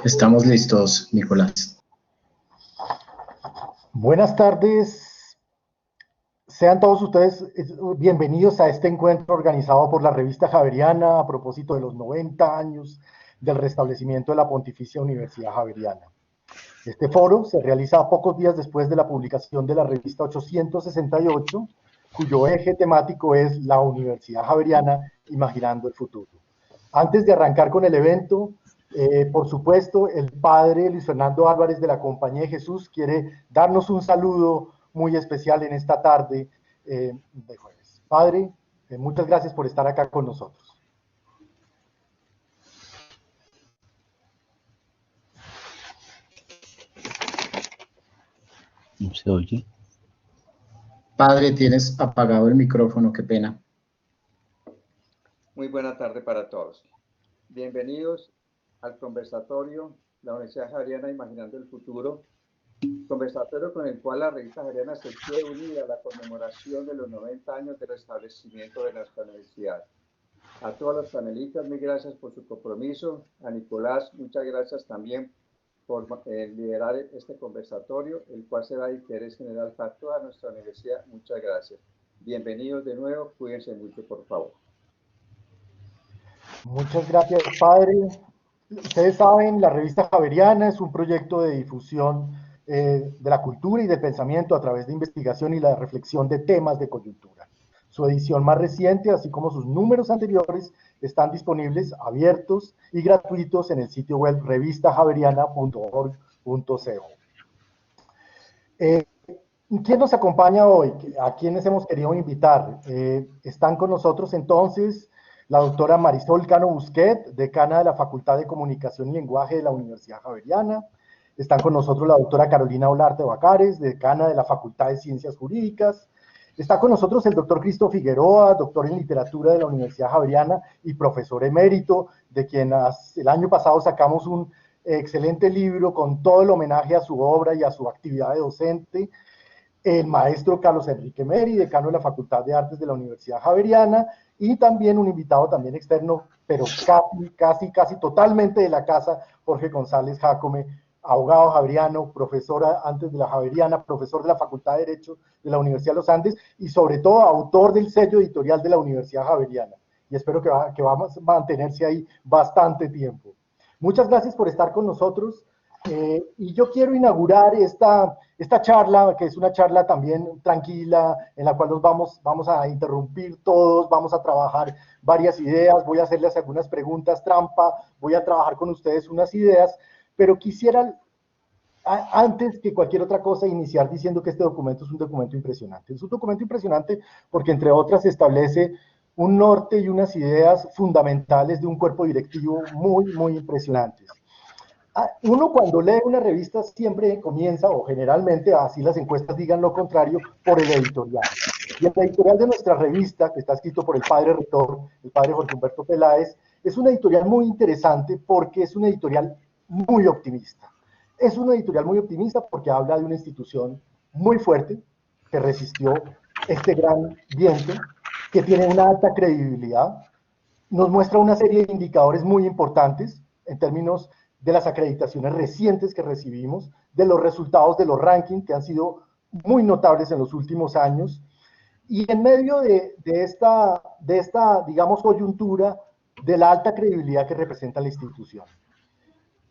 Estamos listos, Nicolás. Buenas tardes. Sean todos ustedes bienvenidos a este encuentro organizado por la revista Javeriana a propósito de los 90 años del restablecimiento de la Pontificia Universidad Javeriana. Este foro se realiza pocos días después de la publicación de la revista 868, cuyo eje temático es la Universidad Javeriana Imaginando el Futuro. Antes de arrancar con el evento, por supuesto, el padre Luis Fernando Álvarez de la Compañía de Jesús quiere darnos un saludo muy especial en esta tarde de jueves. Padre, muchas gracias por estar acá con nosotros. No se oye. Padre, tienes apagado el micrófono, qué pena. Muy buena tarde para todos. Bienvenidos al conversatorio La Universidad Javeriana Imaginando el Futuro, conversatorio con el cual la revista Javeriana se quiere unir a la conmemoración de los 90 años de restablecimiento de nuestra universidad. A todos los panelistas, mil gracias por su compromiso. A Nicolás, muchas gracias también por liderar este conversatorio, el cual será de interés general para toda nuestra universidad. Muchas gracias. Bienvenidos de nuevo, cuídense mucho, por favor. Muchas gracias, padre. Ustedes saben, la revista Javeriana es un proyecto de difusión de la cultura y del pensamiento a través de investigación y la reflexión de temas de coyuntura. Su edición más reciente, así como sus números anteriores, están disponibles, abiertos y gratuitos en el sitio web revistaJaveriana.org.co. ¿Quién nos acompaña hoy? ¿A quiénes hemos querido invitar? Están con nosotros entonces la doctora Marisol Cano Busquet, decana de la Facultad de Comunicación y Lenguaje de la Universidad Javeriana. Están con nosotros la doctora Carolina Olarte Bacares, decana de la Facultad de Ciencias Jurídicas. Está con nosotros el doctor Cristo Figueroa, doctor en literatura de la Universidad Javeriana y profesor emérito, de quien el año pasado sacamos un excelente libro con todo el homenaje a su obra y a su actividad de docente. El maestro Carlos Enrique Meri, decano de la Facultad de Artes de la Universidad Javeriana, y también un invitado también externo, pero casi totalmente de la casa, Jorge González Jácome, abogado javeriano, profesora antes de la Javeriana, profesor de la Facultad de Derecho de la Universidad de los Andes y sobre todo autor del sello editorial de la Universidad Javeriana. Y espero que va a mantenerse ahí bastante tiempo. Muchas gracias por estar con nosotros. Y yo quiero inaugurar esta charla, que es una charla también tranquila, en la cual nos vamos a interrumpir todos, vamos a trabajar varias ideas, voy a hacerles algunas preguntas trampa, voy a trabajar con ustedes unas ideas, pero quisiera, antes que cualquier otra cosa, iniciar diciendo que este documento es un documento impresionante. Es un documento impresionante porque, entre otras, establece un norte y unas ideas fundamentales de un cuerpo directivo muy impresionantes. Uno cuando lee una revista siempre comienza, o generalmente, así las encuestas digan lo contrario, por el editorial. Y el editorial de nuestra revista, que está escrito por el padre rector, el padre Jorge Humberto Peláez, es una editorial muy interesante porque es una editorial muy optimista. Es una editorial muy optimista porque habla de una institución muy fuerte, que resistió este gran viento, que tiene una alta credibilidad, nos muestra una serie de indicadores muy importantes en términos de las acreditaciones recientes que recibimos, de los resultados de los rankings que han sido muy notables en los últimos años, y en medio de esta, digamos, coyuntura de la alta credibilidad que representa la institución.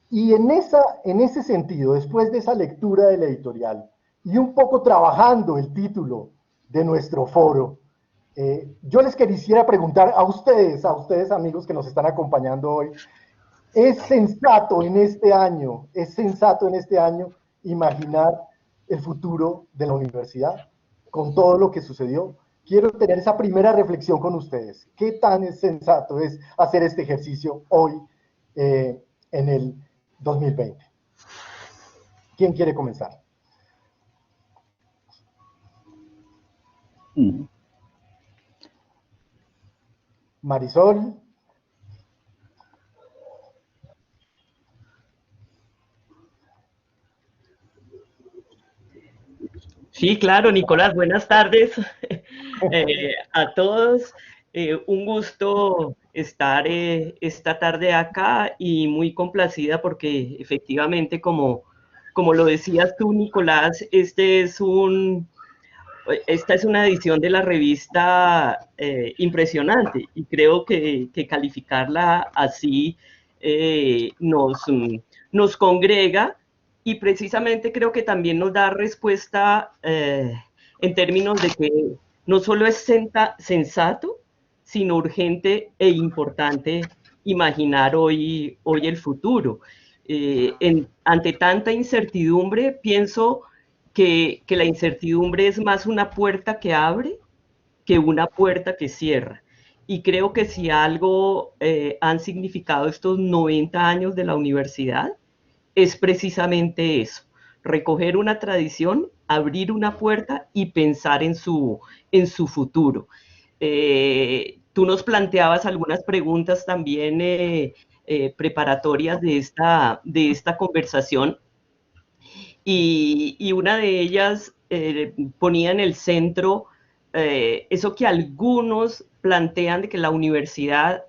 Y en ese sentido, después de esa lectura del editorial, y un poco trabajando el título de nuestro foro, yo les quisiera preguntar a ustedes amigos que nos están acompañando hoy, ¿es sensato en este año imaginar el futuro de la universidad con todo lo que sucedió? Quiero tener esa primera reflexión con ustedes. ¿Qué tan sensato es hacer este ejercicio hoy en el 2020? ¿Quién quiere comenzar? Marisol. Sí, claro, Nicolás, buenas tardes a todos. Un gusto estar esta tarde acá y muy complacida porque efectivamente, como lo decías tú, Nicolás, esta es una edición de la revista impresionante y creo que calificarla así nos congrega y precisamente creo que también nos da respuesta en términos de que no solo es sensato, sino urgente e importante imaginar hoy el futuro. Ante tanta incertidumbre, pienso que la incertidumbre es más una puerta que abre que una puerta que cierra. Y creo que si algo han significado estos 90 años de la universidad, es precisamente eso, recoger una tradición, abrir una puerta y pensar en su futuro. Tú nos planteabas algunas preguntas también preparatorias de esta conversación y una de ellas ponía en el centro eso que algunos plantean de que la universidad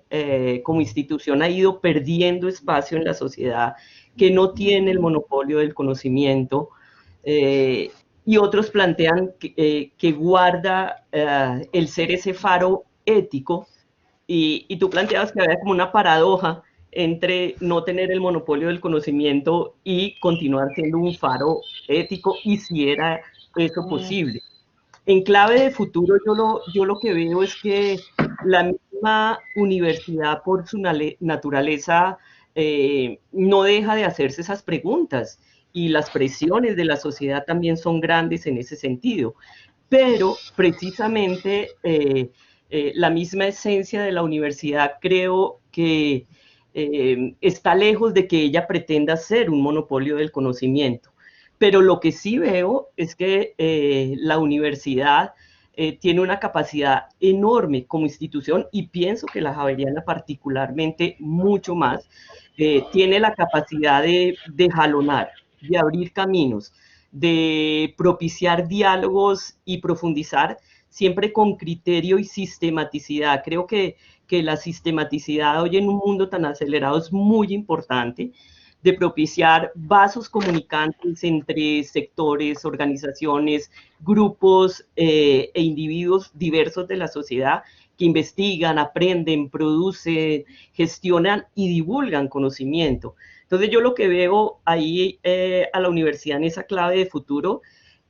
como institución ha ido perdiendo espacio en la sociedad, que no tiene el monopolio del conocimiento, y otros plantean que guarda el ser ese faro ético, y tú planteabas que había como una paradoja entre no tener el monopolio del conocimiento y continuar siendo un faro ético, y si era eso posible. En clave de futuro, yo lo que veo es que la misma universidad, por su naturaleza, no deja de hacerse esas preguntas, y las presiones de la sociedad también son grandes en ese sentido. Pero precisamente la misma esencia de la universidad creo que está lejos de que ella pretenda ser un monopolio del conocimiento. Pero lo que sí veo es que la universidad tiene una capacidad enorme como institución, y pienso que la Javeriana particularmente mucho más, tiene la capacidad de jalonar, de abrir caminos, de propiciar diálogos y profundizar siempre con criterio y sistematicidad. Creo que la sistematicidad hoy en un mundo tan acelerado es muy importante, de propiciar vasos comunicantes entre sectores, organizaciones, grupos e individuos diversos de la sociedad que investigan, aprenden, producen, gestionan y divulgan conocimiento. Entonces yo lo que veo ahí a la universidad en esa clave de futuro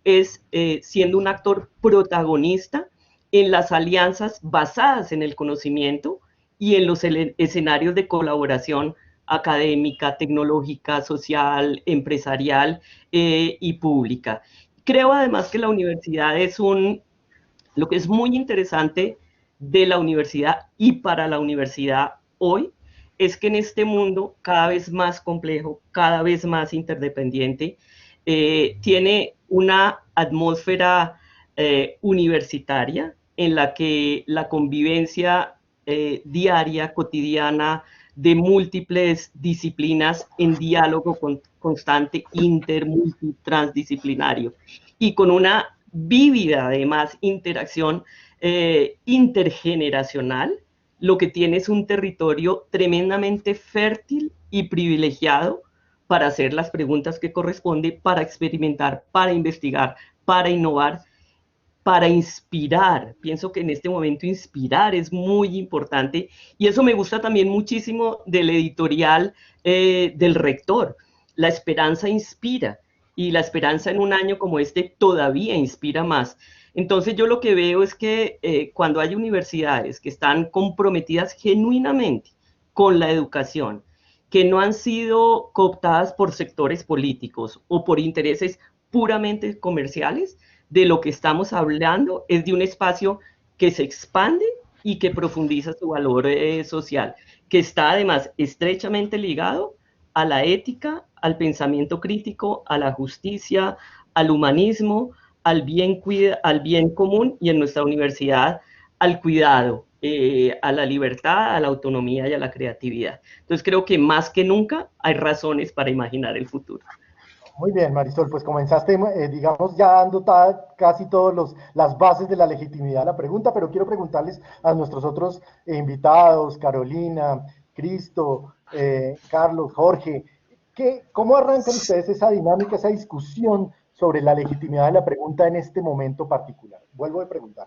es siendo un actor protagonista en las alianzas basadas en el conocimiento y en los escenarios de colaboración académica, tecnológica, social, empresarial y pública. Creo además que la universidad es lo que es muy interesante de la universidad y para la universidad hoy, es que en este mundo cada vez más complejo, cada vez más interdependiente, tiene una atmósfera universitaria en la que la convivencia diaria, cotidiana, de múltiples disciplinas en diálogo constante, transdisciplinario, y con una vívida, además, interacción intergeneracional, lo que tiene es un territorio tremendamente fértil y privilegiado para hacer las preguntas que corresponde, para experimentar, para investigar, para innovar, para inspirar. Pienso que en este momento inspirar es muy importante, y eso me gusta también muchísimo del editorial del rector. La esperanza inspira, y la esperanza en un año como este todavía inspira más. Entonces yo lo que veo es que cuando hay universidades que están comprometidas genuinamente con la educación, que no han sido cooptadas por sectores políticos o por intereses puramente comerciales, de lo que estamos hablando es de un espacio que se expande y que profundiza su valor social, que está además estrechamente ligado a la ética, al pensamiento crítico, a la justicia, al humanismo, al bien común, y en nuestra universidad al cuidado, a la libertad, a la autonomía y a la creatividad. Entonces creo que más que nunca hay razones para imaginar el futuro. Muy bien, Marisol, pues comenzaste, digamos, ya dando casi todas las bases de la legitimidad de la pregunta, pero quiero preguntarles a nuestros otros invitados, Carolina, Cristo, Carlos, Jorge, ¿cómo arrancan ustedes esa dinámica, esa discusión sobre la legitimidad de la pregunta en este momento particular? Vuelvo a preguntar.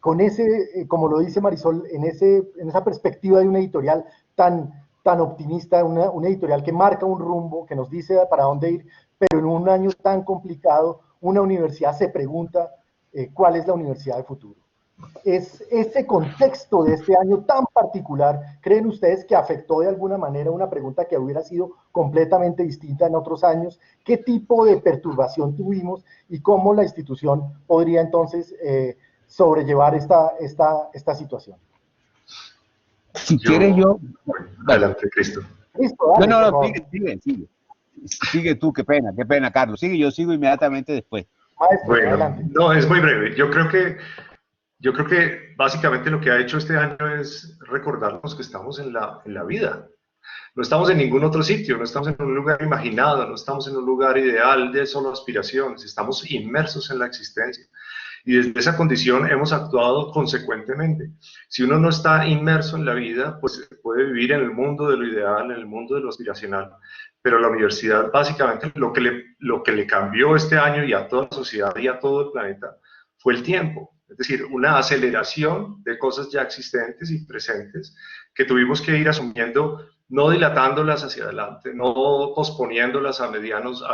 Con ese, como lo dice Marisol, en esa perspectiva de una editorial tan optimista, una editorial que marca un rumbo, que nos dice para dónde ir, pero en un año tan complicado, una universidad se pregunta cuál es la universidad del futuro. ¿Es ese contexto de este año tan particular, creen ustedes que afectó de alguna manera una pregunta que hubiera sido completamente distinta en otros años? ¿Qué tipo de perturbación tuvimos y cómo la institución podría entonces sobrellevar esta situación? Si quieres yo... Adelante, Cristo. Listo, dale, No, sigue. Sigue tú, qué pena, Carlos. Sigue, yo sigo inmediatamente después. Maestro, Bueno, adelante. no, es muy breve. Yo creo que básicamente lo que ha hecho este año es recordarnos que estamos en la vida. No estamos en ningún otro sitio, no estamos en un lugar imaginado, no estamos en un lugar ideal de solo aspiraciones, estamos inmersos en la existencia. Y desde esa condición hemos actuado consecuentemente. Si uno no está inmerso en la vida, pues puede vivir en el mundo de lo ideal, en el mundo de lo aspiracional. Pero la universidad, básicamente, lo que le cambió este año y a toda la sociedad y a todo el planeta fue el tiempo. Es decir, una aceleración de cosas ya existentes y presentes que tuvimos que ir asumiendo, no dilatándolas hacia adelante, no posponiéndolas a medianos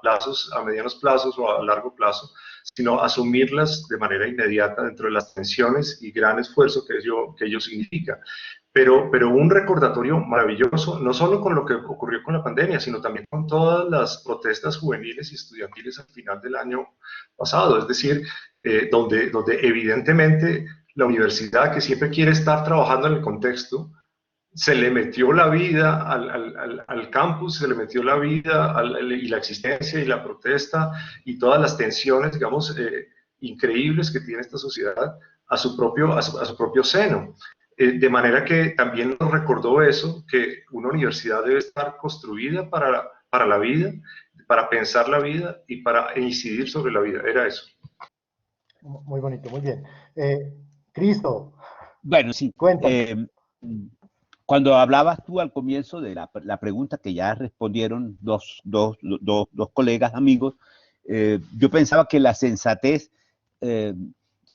plazos o a largo plazo, sino asumirlas de manera inmediata dentro de las tensiones y gran esfuerzo que ello significa. Pero un recordatorio maravilloso, no solo con lo que ocurrió con la pandemia, sino también con todas las protestas juveniles y estudiantiles al final del año pasado. Es decir, donde evidentemente la universidad, que siempre quiere estar trabajando en el contexto, se le metió la vida al campus, se le metió la vida y la existencia y la protesta y todas las tensiones, digamos, increíbles que tiene esta sociedad a su propio seno. De manera que también nos recordó eso, que una universidad debe estar construida para la vida, para pensar la vida y para incidir sobre la vida. Era eso. Muy bonito, muy bien. Cristo. Bueno, sí. Cuéntame. Cuando hablabas tú al comienzo de la pregunta que ya respondieron dos colegas, amigos, yo pensaba que la sensatez,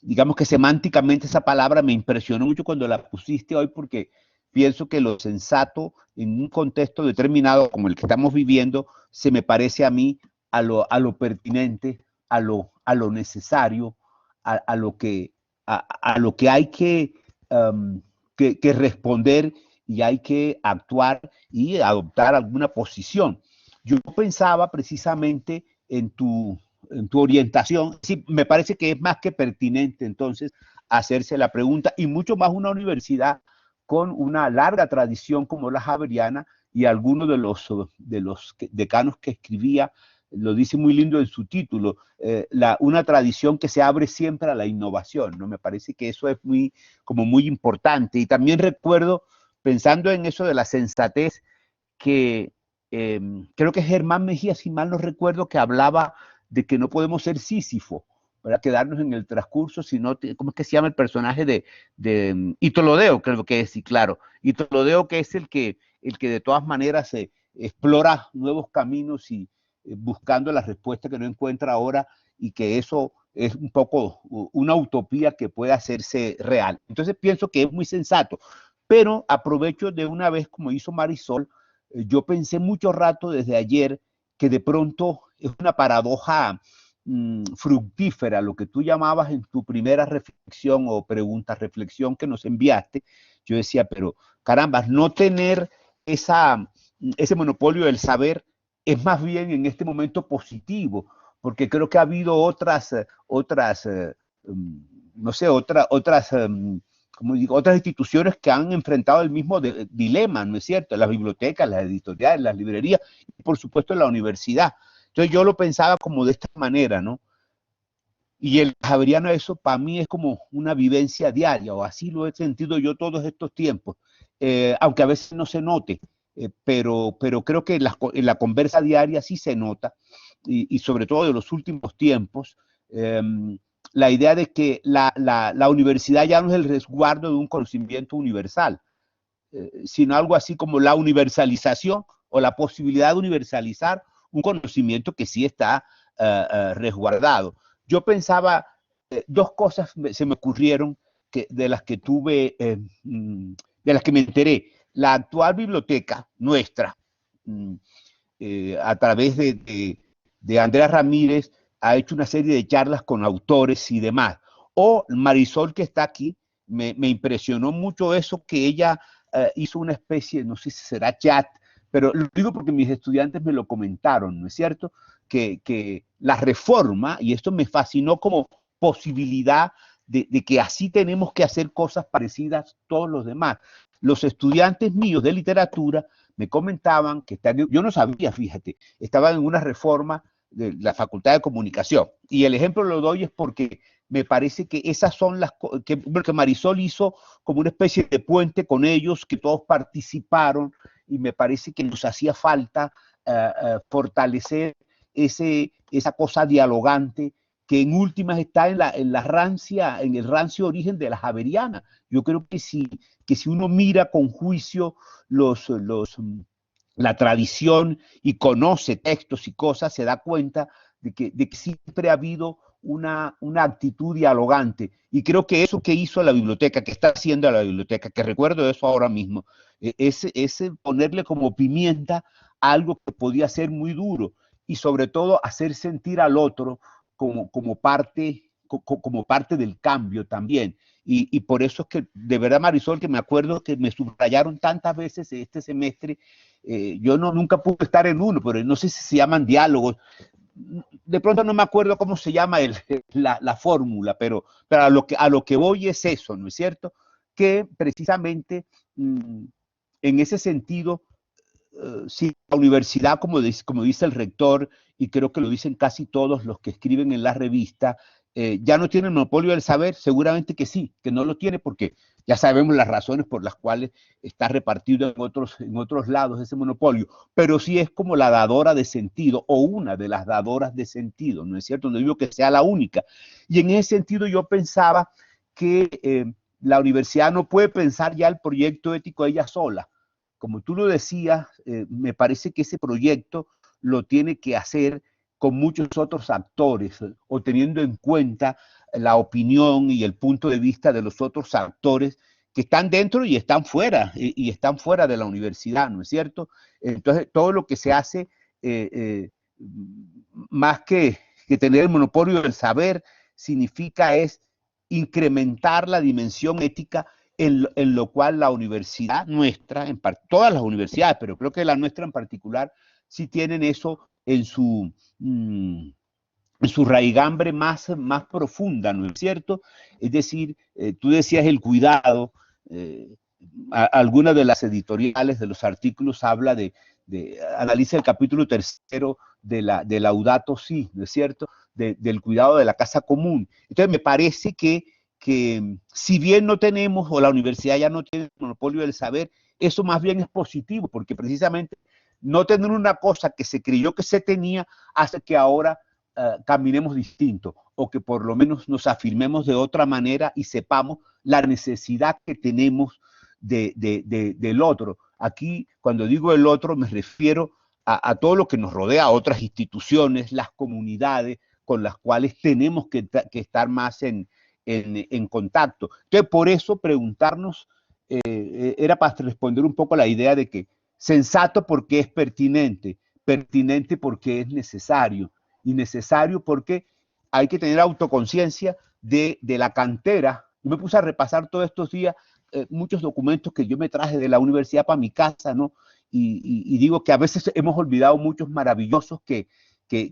digamos que semánticamente esa palabra me impresionó mucho cuando la pusiste hoy, porque pienso que lo sensato en un contexto determinado como el que estamos viviendo se me parece a mí a lo pertinente, a lo necesario, a lo que hay que responder y hay que actuar y adoptar alguna posición. Yo pensaba precisamente en tu orientación. Sí, me parece que es más que pertinente entonces hacerse la pregunta, y mucho más una universidad con una larga tradición como la Javeriana, y algunos de los decanos que escribía lo dice muy lindo en su título, una tradición que se abre siempre a la innovación, ¿no? Me parece que eso es muy importante. Y también recuerdo, pensando en eso de la sensatez, que creo que Germán Mejía, si mal no recuerdo, que hablaba de que no podemos ser Sísifo para quedarnos en el transcurso, sino, ¿cómo es que se llama el personaje de Hito Lodeo? Creo que es, sí, claro. Hito Lodeo, que es el que de todas maneras explora nuevos caminos y buscando la respuesta que no encuentra ahora, y que eso es un poco una utopía que puede hacerse real. Entonces pienso que es muy sensato, pero aprovecho de una vez, como hizo Marisol, yo pensé mucho rato desde ayer que de pronto es una paradoja fructífera lo que tú llamabas en tu primera reflexión o reflexión que nos enviaste. Yo decía, pero caramba, no tener ese monopolio del saber es más bien en este momento positivo, porque creo que ha habido otras instituciones que han enfrentado el mismo dilema, ¿no es cierto? Las bibliotecas, las editoriales, las librerías, y por supuesto la universidad. Entonces yo lo pensaba como de esta manera, ¿no? Y el javeriano, eso para mí es como una vivencia diaria, o así lo he sentido yo todos estos tiempos, aunque a veces no se note. pero creo que en la conversa diaria sí se nota, y sobre todo de los últimos tiempos, la idea de que la universidad ya no es el resguardo de un conocimiento universal, sino algo así como la universalización o la posibilidad de universalizar un conocimiento que sí está resguardado. Yo pensaba, dos cosas se me ocurrieron de las que tuve, de las que me enteré. La actual biblioteca nuestra, a través de Andrea Ramírez, ha hecho una serie de charlas con autores y demás. O Marisol, que está aquí, me impresionó mucho eso, que ella hizo una especie, no sé si será chat, pero lo digo porque mis estudiantes me lo comentaron, ¿no es cierto? Que la reforma, y esto me fascinó como posibilidad de que así tenemos que hacer cosas parecidas todos los demás. Los estudiantes míos de literatura me comentaban que yo no sabía, fíjate, estaban en una reforma de la Facultad de Comunicación. Y el ejemplo lo doy es porque me parece que esas son las cosas que Marisol hizo como una especie de puente con ellos, que todos participaron, y me parece que nos hacía falta fortalecer esa cosa dialogante que en últimas está en el rancio origen de la javeriana. Yo creo que si uno mira con juicio la tradición y conoce textos y cosas, se da cuenta de que siempre ha habido una actitud dialogante. Y creo que eso que hizo la biblioteca, que está haciendo la biblioteca, que recuerdo eso ahora mismo, es ponerle como pimienta a algo que podía ser muy duro, y sobre todo hacer sentir al otro como parte del cambio también. Y por eso es que, de verdad, Marisol, que me acuerdo que me subrayaron tantas veces este semestre, yo nunca pude estar en uno, pero no sé si se llaman diálogos. De pronto no me acuerdo cómo se llama la fórmula, pero a lo que voy es eso, ¿no es cierto? Que precisamente en ese sentido, si la universidad, como dice el rector, y creo que lo dicen casi todos los que escriben en la revista, ya no tiene el monopolio del saber, seguramente que sí, que no lo tiene, porque ya sabemos las razones por las cuales está repartido en otros lados ese monopolio, pero sí es como la dadora de sentido, o una de las dadoras de sentido, ¿no es cierto? No digo que sea la única. Y en ese sentido yo pensaba que la universidad no puede pensar ya el proyecto ético ella sola. Como tú lo decías, me parece que ese proyecto lo tiene que hacer con muchos otros actores, o teniendo en cuenta la opinión y el punto de vista de los otros actores que están dentro y están fuera de la universidad, ¿no es cierto? Entonces, todo lo que se hace, más que tener el monopolio del saber, significa es incrementar la dimensión ética en lo cual la universidad nuestra, todas las universidades, pero creo que la nuestra en particular, sí tienen eso en su raigambre más profunda, ¿no es cierto? Es decir, tú decías el cuidado, algunas de las editoriales de los artículos habla analiza el capítulo 3 de Laudato Si, ¿no es cierto? Del cuidado de la casa común. Entonces me parece que si bien no tenemos, o la universidad ya no tiene el monopolio del saber, eso más bien es positivo, porque precisamente no tener una cosa que se creyó que se tenía hace que ahora caminemos distinto, o que por lo menos nos afirmemos de otra manera y sepamos la necesidad que tenemos del otro. Aquí, cuando digo el otro, me refiero a todo lo que nos rodea, a otras instituciones, las comunidades con las cuales tenemos que estar más en contacto. Entonces, por eso preguntarnos era para responder un poco a la idea de que sensato porque es pertinente, pertinente porque es necesario, y necesario porque hay que tener autoconciencia de la cantera. Yo me puse a repasar todos estos días muchos documentos que yo me traje de la universidad para mi casa, ¿no? Y digo que a veces hemos olvidado muchos maravillosos que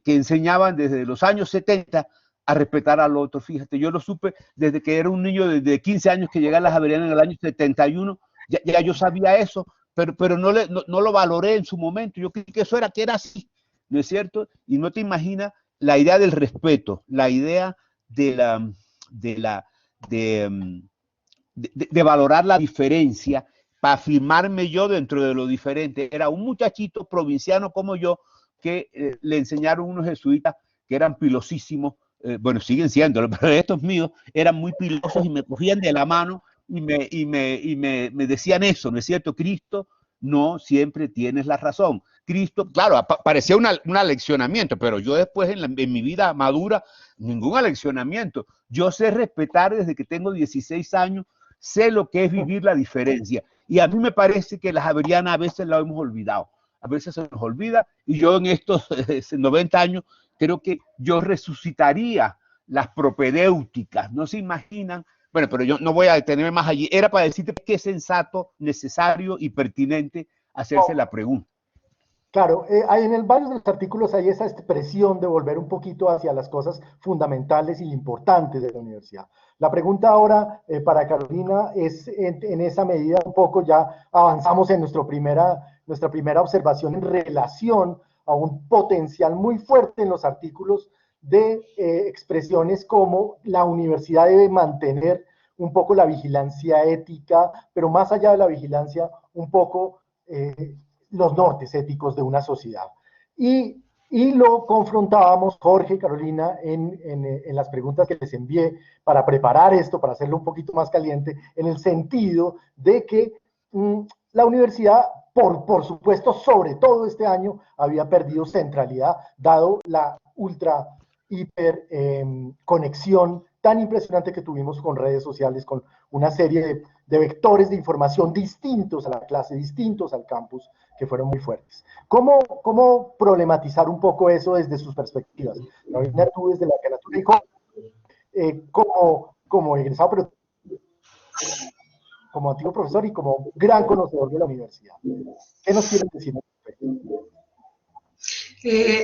enseñaban desde los años 70 a respetar al otro. Fíjate, yo lo supe desde que era un niño de 15 años que llegué a la Javeriana en el año 71, ya yo sabía eso, pero no lo valoré en su momento. Yo creí que eso era así, ¿no es cierto? Y no te imaginas la idea del respeto, la idea de valorar la diferencia afirmarme yo dentro de lo diferente. Era un muchachito provinciano como yo que le enseñaron unos jesuitas que eran pilosísimos, bueno, siguen siendo, pero estos míos eran muy pilosos y me cogían de la mano y me decían eso, ¿no es cierto? Cristo, no siempre tienes la razón. Cristo, claro, parecía un aleccionamiento, pero yo después en mi vida madura, ningún aleccionamiento. Yo sé respetar desde que tengo 16 años, sé lo que es vivir la diferencia. Y a mí me parece que las javerianas a veces la hemos olvidado. A veces se nos olvida, y yo en estos 90 años creo que yo resucitaría las propedéuticas. No se imaginan. Bueno, pero yo no voy a detenerme más allí. Era para decirte que es sensato, necesario y pertinente hacerse la pregunta. Claro, en varios de los artículos hay esa expresión de volver un poquito hacia las cosas fundamentales y importantes de la universidad. La pregunta ahora para Carolina es, en esa medida un poco ya avanzamos en nuestra primera observación en relación a un potencial muy fuerte en los artículos de expresiones como la universidad debe mantener un poco la vigilancia ética, pero más allá de la vigilancia, un poco los nortes éticos de una sociedad. Y lo confrontábamos, Jorge y Carolina, en las preguntas que les envié para preparar esto, para hacerlo un poquito más caliente, en el sentido de que la universidad, por supuesto, sobre todo este año, había perdido centralidad, dado la hiper conexión tan impresionante que tuvimos con redes sociales, con una serie de vectores de información distintos a la clase, distintos al campus, que fueron muy fuertes. ¿Cómo problematizar un poco eso desde sus perspectivas? Carolina, tú desde la literatura y como egresado, pero como antiguo profesor y como gran conocedor de la universidad. ¿Qué nos quieren decir al respecto?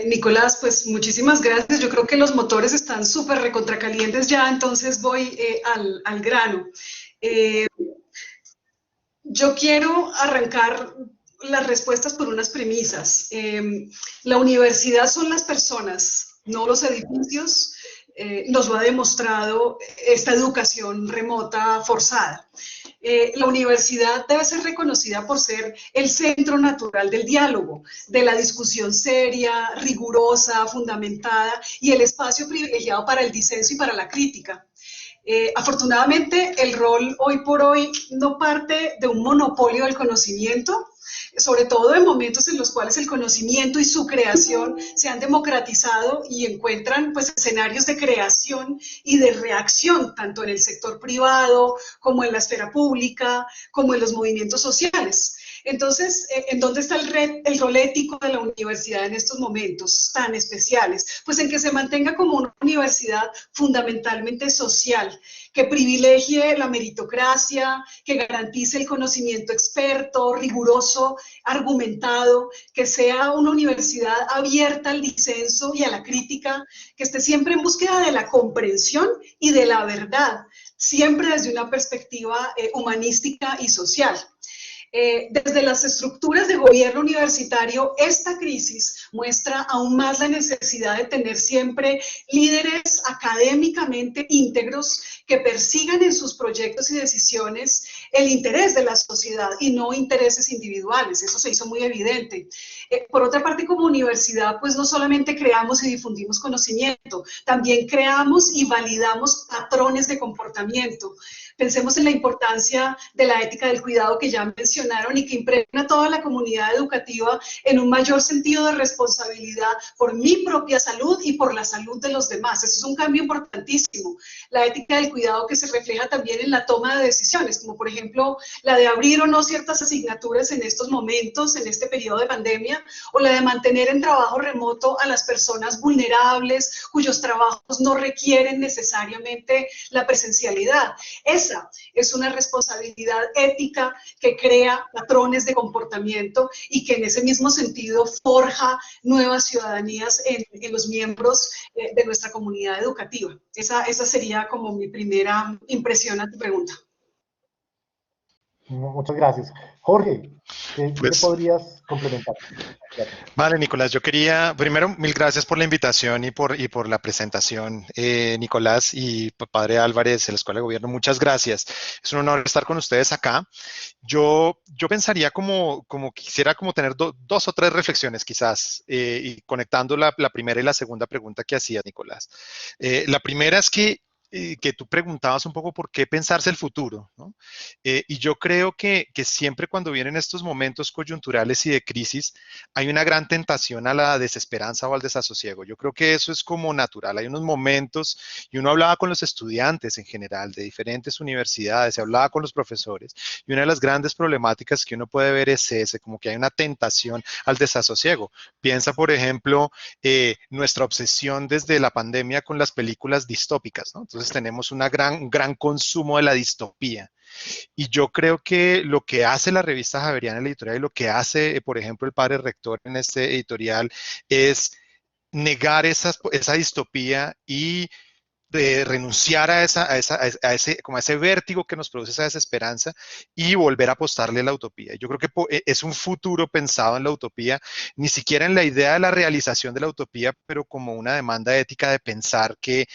Nicolás, pues muchísimas gracias. Yo creo que los motores están súper recontracalientes ya, entonces voy al grano. Yo quiero arrancar las respuestas por unas premisas. La universidad son las personas, no los edificios. Nos lo ha demostrado esta educación remota forzada. La universidad debe ser reconocida por ser el centro natural del diálogo, de la discusión seria, rigurosa, fundamentada y el espacio privilegiado para el disenso y para la crítica. Afortunadamente, el rol hoy por hoy no parte de un monopolio del conocimiento, sobre todo en momentos en los cuales el conocimiento y su creación se han democratizado y encuentran pues, escenarios de creación y de reacción, tanto en el sector privado, como en la esfera pública, como en los movimientos sociales. Entonces, ¿en dónde está el rol ético de la universidad en estos momentos tan especiales? Pues en que se mantenga como una universidad fundamentalmente social, que privilegie la meritocracia, que garantice el conocimiento experto, riguroso, argumentado, que sea una universidad abierta al disenso y a la crítica, que esté siempre en búsqueda de la comprensión y de la verdad, siempre desde una perspectiva humanística y social. Desde las estructuras de gobierno universitario, esta crisis muestra aún más la necesidad de tener siempre líderes académicamente íntegros que persigan en sus proyectos y decisiones el interés de la sociedad y no intereses individuales. Eso se hizo muy evidente. Por otra parte, como universidad, pues no solamente creamos y difundimos conocimiento, también creamos y validamos patrones de comportamiento. Pensemos en la importancia de la ética del cuidado que ya mencionaron y que impregna a toda la comunidad educativa en un mayor sentido de responsabilidad por mi propia salud y por la salud de los demás. Eso es un cambio importantísimo. La ética del cuidado que se refleja también en la toma de decisiones, como por ejemplo la de abrir o no ciertas asignaturas en estos momentos, en este periodo de pandemia, o la de mantener en trabajo remoto a las personas vulnerables cuyos trabajos no requieren necesariamente la presencialidad. Esa es una responsabilidad ética que crea patrones de comportamiento y que en ese mismo sentido forja nuevas ciudadanías en los miembros de nuestra comunidad educativa. Esa sería como mi primera impresión a tu pregunta. Muchas gracias. Jorge, ¿qué Pues, podrías complementar? Gracias. vale, Nicolás, yo quería, primero, mil gracias por la invitación y por la presentación, Nicolás y padre Álvarez de la Escuela de Gobierno, muchas gracias. Es un honor estar con ustedes acá. Yo pensaría como quisiera como tener dos o tres reflexiones quizás, y conectando la primera y la segunda pregunta que hacía Nicolás. La primera es que tú preguntabas un poco por qué pensarse el futuro, ¿no? Y yo creo que siempre cuando vienen estos momentos coyunturales y de crisis, hay una gran tentación a la desesperanza o al desasosiego. Yo creo que eso es como natural. Hay unos momentos, y uno hablaba con los estudiantes en general de diferentes universidades, se hablaba con los profesores, y una de las grandes problemáticas que uno puede ver es ese, como que hay una tentación al desasosiego. Piensa, por ejemplo, nuestra obsesión desde la pandemia con las películas distópicas, ¿no? Entonces tenemos un gran consumo de la distopía. Y yo creo que lo que hace la revista Javeriana en la editorial y lo que hace, por ejemplo, el padre rector en este editorial es negar esa distopía y de renunciar a ese, como a ese vértigo que nos produce esa desesperanza y volver a apostarle a la utopía. Yo creo que es un futuro pensado en la utopía, ni siquiera en la idea de la realización de la utopía, pero como una demanda ética de pensar que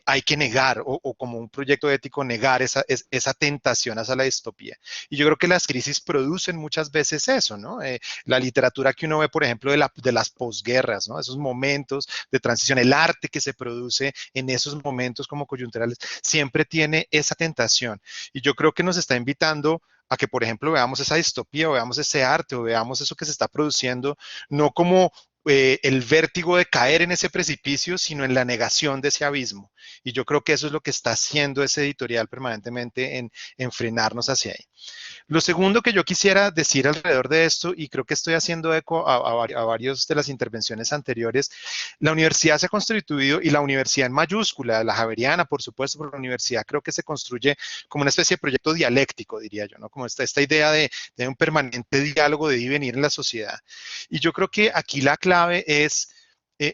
hay que negar o como un proyecto ético negar esa tentación hacia la distopía. Y yo creo que las crisis producen muchas veces eso, ¿no? La literatura que uno ve, por ejemplo, de las posguerras, ¿no? Esos momentos de transición, el arte que se produce en esos momentos como coyunturales, siempre tiene esa tentación. Y yo creo que nos está invitando a que, por ejemplo, veamos esa distopía o veamos ese arte o veamos eso que se está produciendo, no como el vértigo de caer en ese precipicio, sino en la negación de ese abismo. Y yo creo que eso es lo que está haciendo ese editorial permanentemente en frenarnos hacia ahí. Lo segundo que yo quisiera decir alrededor de esto, y creo que estoy haciendo eco a varias de las intervenciones anteriores, la universidad se ha constituido, y la universidad en mayúscula, la Javeriana, por supuesto, pero la universidad creo que se construye como una especie de proyecto dialéctico, diría yo, ¿no? Como esta idea de un permanente diálogo de ir y venir en la sociedad. Y yo creo que aquí la clave es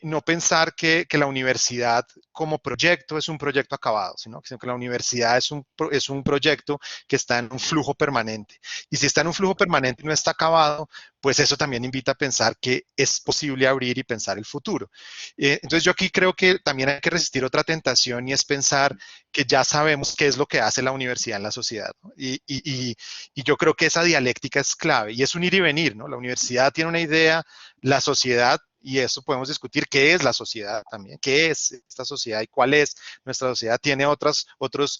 no pensar que la universidad como proyecto es un proyecto acabado, sino que la universidad es un proyecto que está en un flujo permanente. Y si está en un flujo permanente y no está acabado, pues eso también invita a pensar que es posible abrir y pensar el futuro. Entonces yo aquí creo que también hay que resistir otra tentación, y es pensar que ya sabemos qué es lo que hace la universidad en la sociedad, ¿no? Y yo creo que esa dialéctica es clave, y es un ir y venir, ¿no? La universidad tiene una idea, la sociedad, y eso podemos discutir qué es la sociedad también, qué es esta sociedad y cuál es nuestra sociedad, tiene otros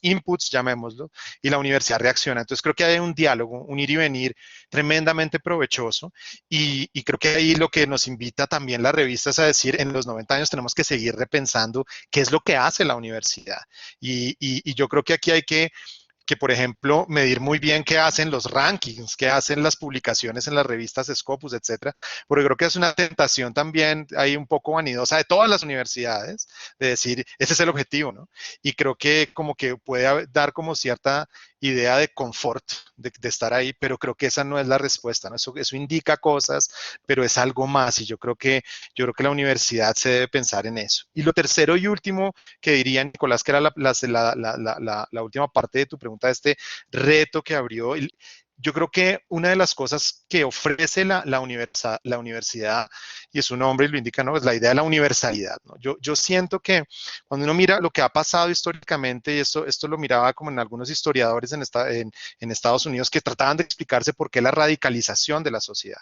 inputs, llamémoslo, y la universidad reacciona. Entonces creo que hay un diálogo, un ir y venir tremendamente provechoso, y creo que ahí lo que nos invita también la revista es a decir, en los 90 años tenemos que seguir repensando qué es lo que hace la universidad. Y yo creo que aquí hay que, por ejemplo, medir muy bien qué hacen los rankings, qué hacen las publicaciones en las revistas Scopus, etcétera, porque creo que es una tentación también ahí un poco vanidosa de todas las universidades, de decir, ese es el objetivo, ¿no? Y creo que como que puede dar como cierta idea de confort de estar ahí, pero creo que esa no es la respuesta, ¿no? Eso indica cosas, pero es algo más, y yo creo que la universidad se debe pensar en eso. Y lo tercero y último que diría, Nicolás, que era la última parte de tu pregunta, este reto que abrió, yo creo que una de las cosas que ofrece la universidad, y su nombre lo indica, ¿no? Es la idea de la universalidad, ¿no? Yo siento que cuando uno mira lo que ha pasado históricamente, y esto lo miraba como en algunos historiadores en Estados Unidos, que trataban de explicarse por qué la radicalización de la sociedad.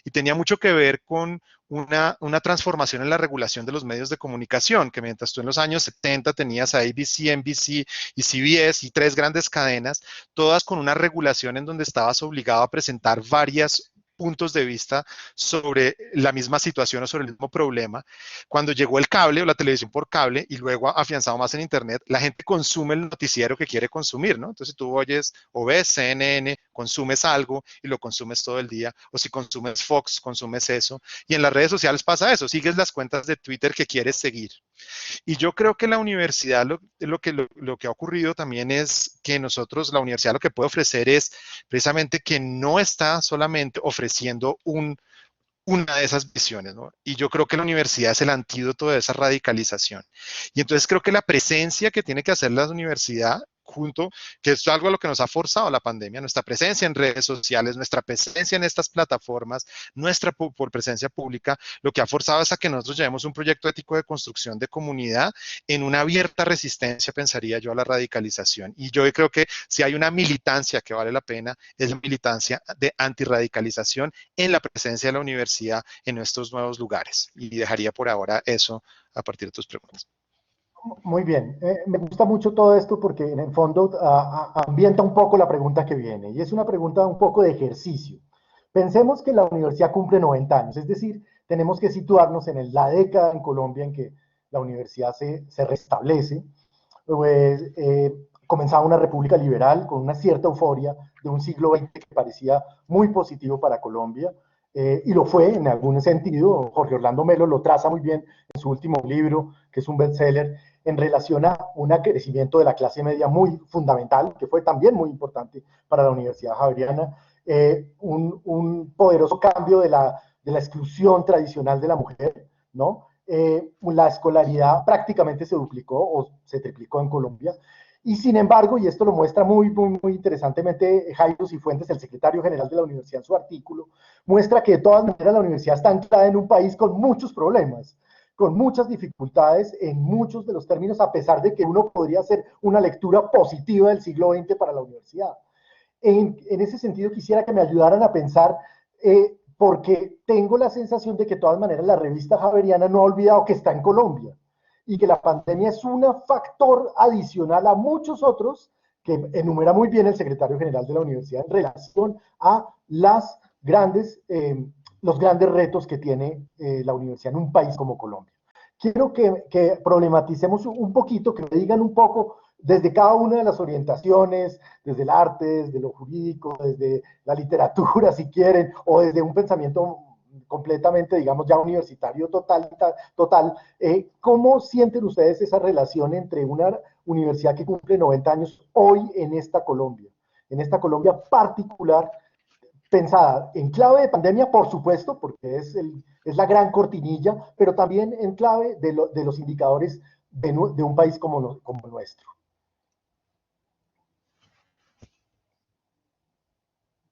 Y tenía mucho que ver con una transformación en la regulación de los medios de comunicación, que mientras tú en los años 70 tenías a ABC, NBC y CBS y tres grandes cadenas, todas con una regulación en donde estabas obligado a presentar varios puntos de vista sobre la misma situación o sobre el mismo problema. Cuando llegó el cable o la televisión por cable, y luego afianzado más en Internet, la gente consume el noticiero que quiere consumir, ¿no? Entonces tú oyes o ves CNN, consumes algo y lo consumes todo el día, o si consumes Fox, consumes eso. Y en las redes sociales pasa eso, sigues las cuentas de Twitter que quieres seguir. Y yo creo que la universidad, lo que ha ocurrido también es que nosotros, la universidad lo que puede ofrecer es precisamente que no está solamente ofreciendo una de esas visiones, ¿no? Y yo creo que la universidad es el antídoto de esa radicalización. Y entonces creo que la presencia que tiene que hacer la universidad junto, que es algo a lo que nos ha forzado la pandemia, nuestra presencia en redes sociales, nuestra presencia en estas plataformas, nuestra por presencia pública, lo que ha forzado es a que nosotros llevemos un proyecto ético de construcción de comunidad en una abierta resistencia, pensaría yo, a la radicalización. Y yo creo que si hay una militancia que vale la pena, es la militancia de antirradicalización en la presencia de la universidad en nuestros nuevos lugares. Y dejaría por ahora eso a partir de tus preguntas. Muy bien, me gusta mucho todo esto porque en el fondo ambienta un poco la pregunta que viene y es una pregunta un poco de ejercicio. Pensemos que la universidad cumple 90 años, es decir, tenemos que situarnos en la década en Colombia en que la universidad se restablece. Pues, comenzaba una república liberal con una cierta euforia de un siglo XX que parecía muy positivo para Colombia, y lo fue en algún sentido. Jorge Orlando Melo lo traza muy bien en su último libro, que es un bestseller, en relación a un crecimiento de la clase media muy fundamental, que fue también muy importante para la Universidad Javeriana, un poderoso cambio de la exclusión tradicional de la mujer, ¿no? La escolaridad prácticamente se duplicó o se triplicó en Colombia, y sin embargo, y esto lo muestra muy interesantemente Jairo Cifuentes, el secretario general de la universidad, en su artículo, muestra que de todas maneras la universidad está anclada en un país con muchos problemas, con muchas dificultades en muchos de los términos, a pesar de que uno podría hacer una lectura positiva del siglo XX para la universidad. En ese sentido, quisiera que me ayudaran a pensar, porque tengo la sensación de que de todas maneras la revista Javeriana no ha olvidado que está en Colombia y que la pandemia es un factor adicional a muchos otros que enumera muy bien el secretario general de la universidad en relación a los grandes retos que tiene la universidad en un país como Colombia. Quiero que problematicemos un poquito, que me digan un poco desde cada una de las orientaciones, desde el arte, desde lo jurídico, desde la literatura, si quieren, o desde un pensamiento completamente, digamos, ya universitario total, ¿cómo sienten ustedes esa relación entre una universidad que cumple 90 años hoy en esta Colombia particular, pensada en clave de pandemia, por supuesto, porque es la gran cortinilla, pero también en clave de los indicadores de un país como el nuestro?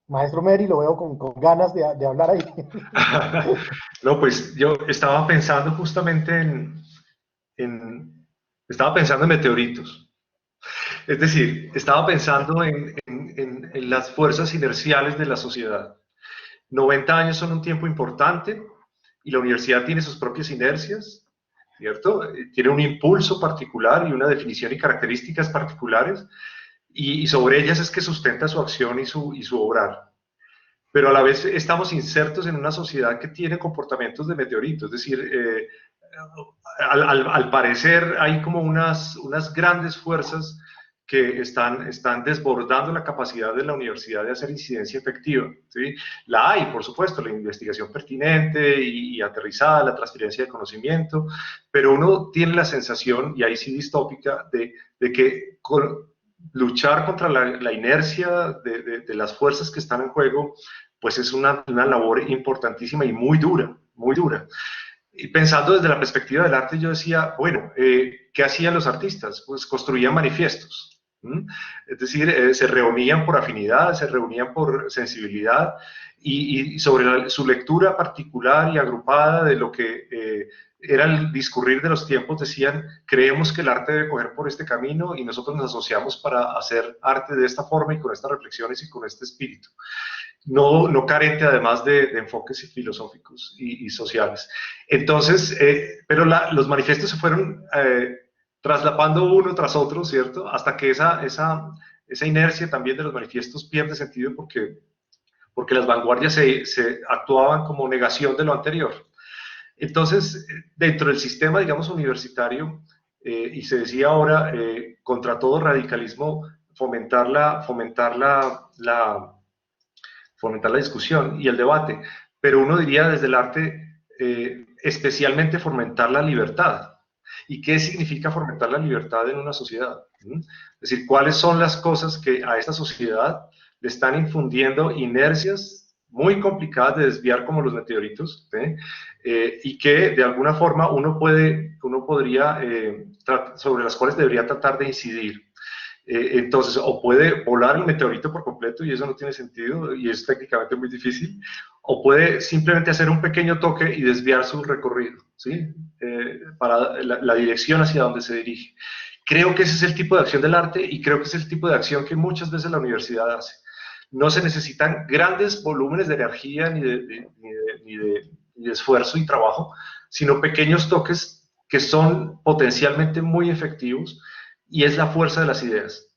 Maestro Meri, lo veo con ganas de hablar ahí. No, pues yo estaba pensando justamente estaba pensando en meteoritos. Es decir, estaba pensando en las fuerzas inerciales de la sociedad. 90 años son un tiempo importante y la universidad tiene sus propias inercias, ¿cierto? Tiene un impulso particular y una definición y características particulares, y sobre ellas es que sustenta su acción y su obrar. Pero a la vez estamos insertos en una sociedad que tiene comportamientos de meteorito, es decir, al parecer hay como unas grandes fuerzas que están desbordando la capacidad de la universidad de hacer incidencia efectiva, ¿sí? La hay, por supuesto, la investigación pertinente y aterrizada, la transferencia de conocimiento, pero uno tiene la sensación, y ahí sí distópica, de que luchar contra la inercia de las fuerzas que están en juego, pues es una labor importantísima y muy dura, muy dura. Y pensando desde la perspectiva del arte, yo decía, bueno, ¿qué hacían los artistas? Pues construían manifiestos. Es decir, se reunían por afinidad, se reunían por sensibilidad, y sobre su lectura particular y agrupada de lo que era el discurrir de los tiempos, decían, creemos que el arte debe coger por este camino y nosotros nos asociamos para hacer arte de esta forma y con estas reflexiones y con este espíritu. No carente además de enfoques filosóficos y sociales. Entonces, pero los manifiestos se fueron traslapando uno tras otro, ¿cierto? Hasta que esa inercia también de los manifiestos pierde sentido porque las vanguardias se actuaban como negación de lo anterior. Entonces, dentro del sistema, digamos, universitario, y se decía ahora, contra todo radicalismo, fomentar la discusión y el debate, pero uno diría desde el arte, especialmente fomentar la libertad. ¿Y qué significa fomentar la libertad en una sociedad? Es decir, ¿cuáles son las cosas que a esta sociedad le están infundiendo inercias muy complicadas de desviar como los meteoritos, y que de alguna forma uno podría, sobre las cuales debería tratar de incidir? Entonces, o puede volar el meteorito por completo y eso no tiene sentido y es técnicamente muy difícil, o puede simplemente hacer un pequeño toque y desviar su recorrido, ¿sí? Para la dirección hacia donde se dirige. Creo que ese es el tipo de acción del arte y creo que es el tipo de acción que muchas veces la universidad hace. No se necesitan grandes volúmenes de energía ni de esfuerzo y trabajo, sino pequeños toques que son potencialmente muy efectivos y es la fuerza de las ideas.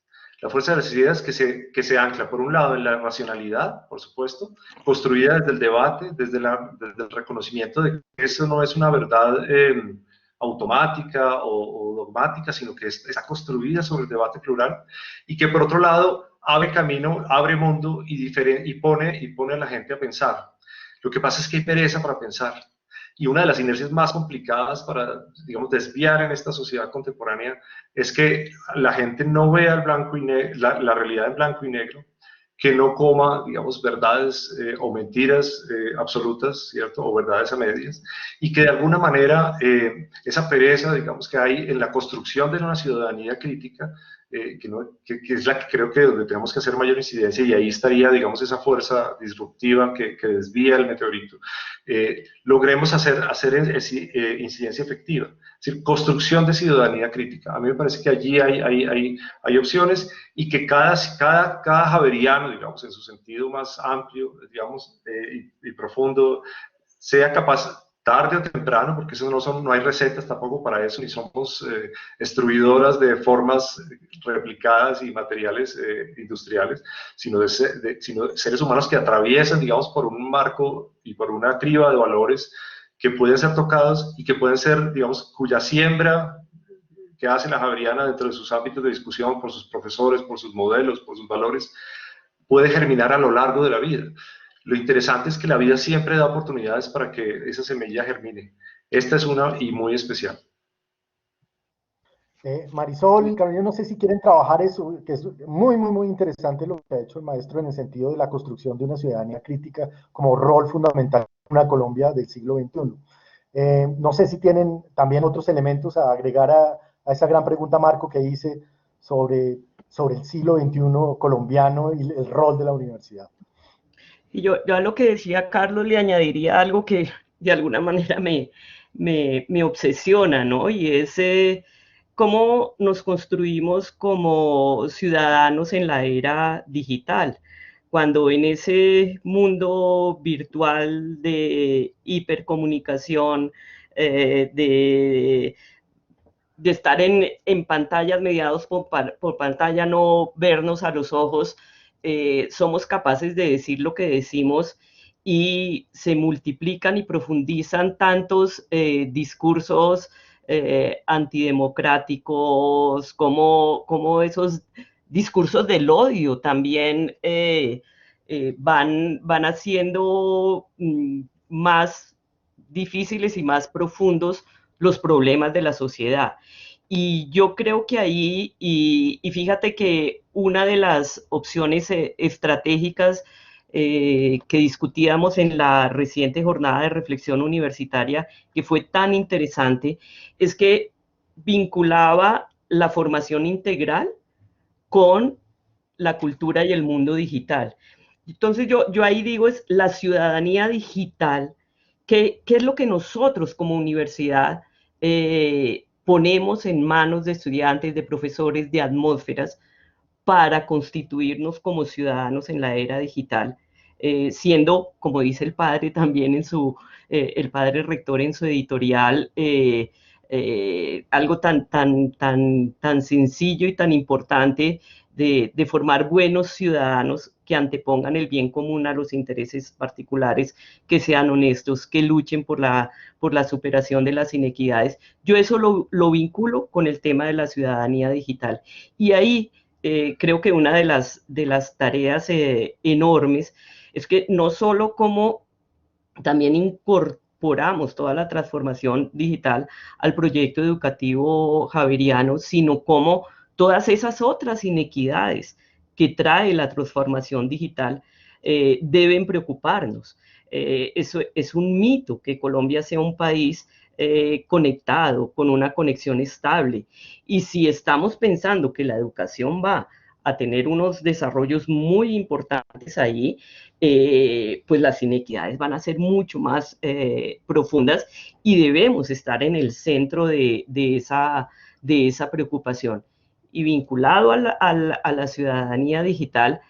La fuerza de las ideas que se ancla, por un lado, en la racionalidad, por supuesto, construida desde el debate, desde el reconocimiento de que eso no es una verdad automática o dogmática, sino que está construida sobre el debate plural y que, por otro lado, abre camino, abre mundo y pone a la gente a pensar. Lo que pasa es que hay pereza para pensar. Y una de las inercias más complicadas para, digamos, desviar en esta sociedad contemporánea es que la gente no vea el blanco y la realidad en blanco y negro, que no coma, digamos, verdades o mentiras absolutas, ¿cierto? O verdades a medias, y que de alguna manera esa pereza, digamos, que hay en la construcción de una ciudadanía crítica, que es la que creo que donde tenemos que hacer mayor incidencia, y ahí estaría, digamos, esa fuerza disruptiva que desvía el meteorito, logremos hacer incidencia efectiva, es decir, construcción de ciudadanía crítica. A mí me parece que allí hay opciones y que cada javeriano, digamos, en su sentido más amplio, digamos, y profundo, sea capaz, tarde o temprano, porque eso no hay recetas tampoco para eso, ni somos destruidoras de formas replicadas y materiales industriales, sino seres humanos que atraviesan, digamos, por un marco y por una criba de valores que pueden ser tocados y que pueden ser, digamos, cuya siembra que hace la javeriana dentro de sus ámbitos de discusión, por sus profesores, por sus modelos, por sus valores, puede germinar a lo largo de la vida. Lo interesante es que la vida siempre da oportunidades para que esa semilla germine. Esta es una y muy especial. Marisol, Carolina, no sé si quieren trabajar eso, que es muy, muy, muy interesante lo que ha hecho el maestro en el sentido de la construcción de una ciudadanía crítica como rol fundamental en una Colombia del siglo XXI. No sé si tienen también otros elementos a agregar a esa gran pregunta, Marco, que hice sobre el siglo XXI colombiano y el rol de la universidad. Y yo a lo que decía Carlos le añadiría algo que de alguna manera me obsesiona, ¿no? Y es cómo nos construimos como ciudadanos en la era digital, cuando en ese mundo virtual de hipercomunicación, de estar en pantallas mediados por pantalla, no vernos a los ojos, somos capaces de decir lo que decimos y se multiplican y profundizan tantos discursos antidemocráticos como esos discursos del odio también van haciendo más difíciles y más profundos los problemas de la sociedad. Y yo creo que ahí, y fíjate que una de las opciones estratégicas que discutíamos en la reciente jornada de reflexión universitaria, que fue tan interesante, es que vinculaba la formación integral con la cultura y el mundo digital. Entonces yo ahí digo es la ciudadanía digital, ¿qué es lo que nosotros como universidad ponemos en manos de estudiantes, de profesores, de atmósferas para constituirnos como ciudadanos en la era digital? Siendo, como dice el padre también el padre rector en su editorial, algo tan sencillo y tan importante de formar buenos ciudadanos que antepongan el bien común a los intereses particulares, que sean honestos, que luchen por la superación de las inequidades. Yo eso lo vinculo con el tema de la ciudadanía digital. Y ahí creo que una de las tareas enormes es que no solo como también incorporamos toda la transformación digital al proyecto educativo javeriano, sino como todas esas otras inequidades que trae la transformación digital deben preocuparnos. Eso es un mito que Colombia sea un país conectado, con una conexión estable. Y si estamos pensando que la educación va a tener unos desarrollos muy importantes ahí, pues las inequidades van a ser mucho más profundas y debemos estar en el centro de esa preocupación. Y vinculado a la ciudadanía digital,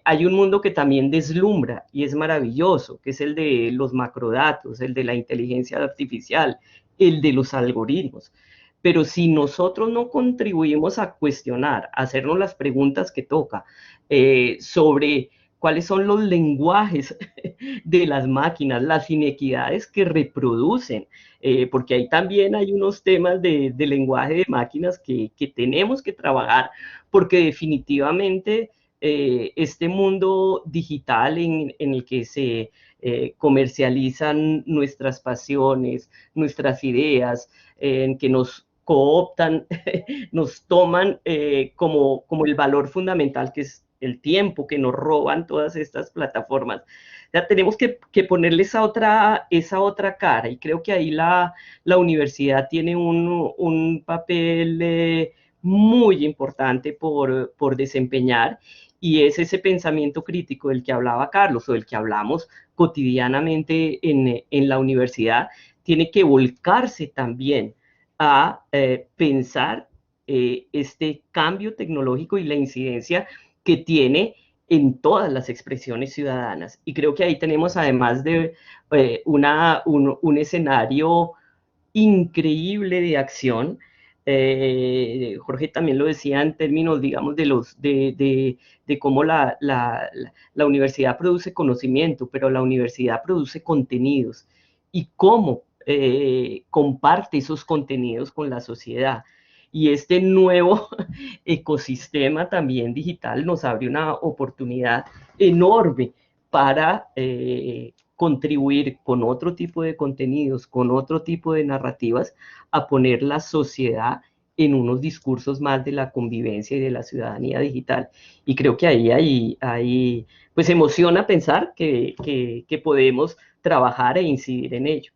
hay un mundo que también deslumbra y es maravilloso, que es el de los macrodatos, el de la inteligencia artificial, el de los algoritmos. Pero si nosotros no contribuimos a cuestionar, a hacernos las preguntas que toca sobre cuáles son los lenguajes de las máquinas, las inequidades que reproducen, porque ahí también hay unos temas de lenguaje de máquinas que tenemos que trabajar, porque definitivamente este mundo digital en el que se comercializan nuestras pasiones, nuestras ideas, en que nos cooptan, nos toman como el valor fundamental que es el tiempo que nos roban todas estas plataformas. Ya tenemos que ponerle esa otra cara, y creo que ahí la universidad tiene un papel muy importante por desempeñar, y es ese pensamiento crítico del que hablaba Carlos, o del que hablamos cotidianamente en la universidad, tiene que volcarse también a pensar este cambio tecnológico y la incidencia que tiene en todas las expresiones ciudadanas. Y creo que ahí tenemos, además de un escenario increíble de acción. Jorge también lo decía en términos, digamos, de cómo la universidad produce conocimiento, pero la universidad produce contenidos, y cómo comparte esos contenidos con la sociedad. Y este nuevo ecosistema también digital nos abre una oportunidad enorme para contribuir con otro tipo de contenidos, con otro tipo de narrativas, a poner la sociedad en unos discursos más de la convivencia y de la ciudadanía digital. Y creo que ahí pues emociona pensar que podemos trabajar e incidir en ello.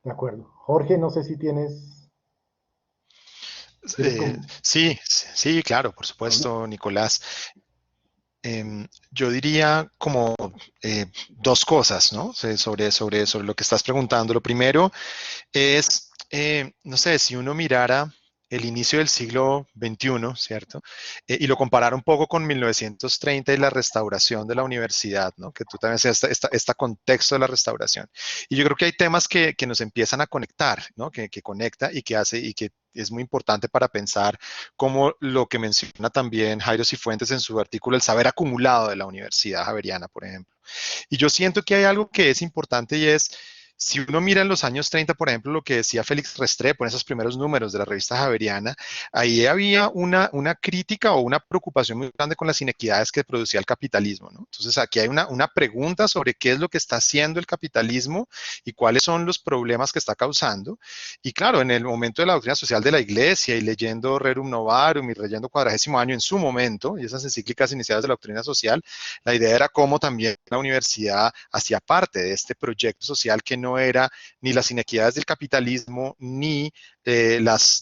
De acuerdo. Jorge, no sé si tienes... Sí, claro, por supuesto, Nicolás. Yo diría como dos cosas, ¿no? Sobre lo que estás preguntando. Lo primero es, no sé, si uno mirara el inicio del siglo XXI, ¿cierto? Y lo comparara un poco con 1930 y la restauración de la universidad, ¿no? Que tú también decías, este contexto de la restauración. Y yo creo que hay temas que nos empiezan a conectar, ¿no? Que conecta y que hace, y que es muy importante para pensar como lo que menciona también Jairo Cifuentes en su artículo, el saber acumulado de la Universidad Javeriana, por ejemplo. Y yo siento que hay algo que es importante, y es, si uno mira en los años 30, por ejemplo, lo que decía Félix Restrepo en esos primeros números de la revista Javeriana, ahí había una crítica o una preocupación muy grande con las inequidades que producía el capitalismo, ¿no? Entonces aquí hay una pregunta sobre qué es lo que está haciendo el capitalismo y cuáles son los problemas que está causando. Y claro, en el momento de la doctrina social de la Iglesia, y leyendo Rerum Novarum y leyendo Cuadragésimo Año en su momento, y esas encíclicas iniciales de la doctrina social, la idea era cómo también la universidad hacía parte de este proyecto social que no era ni las inequidades del capitalismo, ni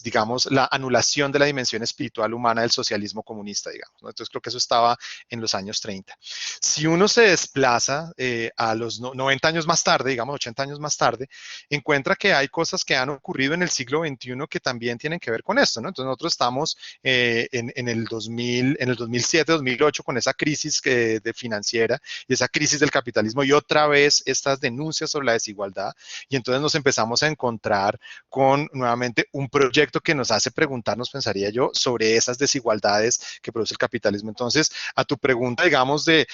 digamos, la anulación de la dimensión espiritual humana del socialismo comunista, digamos, ¿no? Entonces creo que eso estaba en los años 30. Si uno se desplaza a los 90 años más tarde, digamos 80 años más tarde, encuentra que hay cosas que han ocurrido en el siglo XXI que también tienen que ver con esto, ¿no? Entonces nosotros estamos en el 2007, 2008 con esa crisis de financiera y esa crisis del capitalismo, y otra vez estas denuncias sobre la desigualdad, y entonces nos empezamos a encontrar con nuevamente un proyecto que nos hace preguntarnos, pensaría yo, sobre esas desigualdades que produce el capitalismo. Entonces, a tu pregunta, digamos, de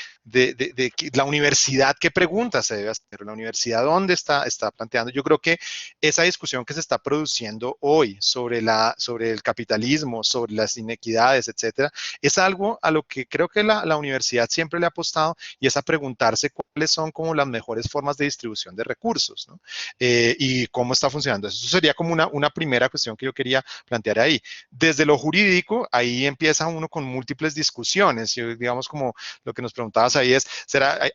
la universidad, ¿qué pregunta se debe hacer? La universidad, ¿dónde está planteando? Yo creo que esa discusión que se está produciendo hoy sobre el capitalismo, sobre las inequidades, etcétera, es algo a lo que creo que la universidad siempre le ha apostado, y es a preguntarse cuáles son como las mejores formas de distribución de recursos. recursos, ¿no? Y cómo está funcionando eso. Eso sería como una primera cuestión que yo quería plantear ahí. Desde lo jurídico, ahí empieza uno con múltiples discusiones. Y, digamos, como lo que nos preguntabas ahí es,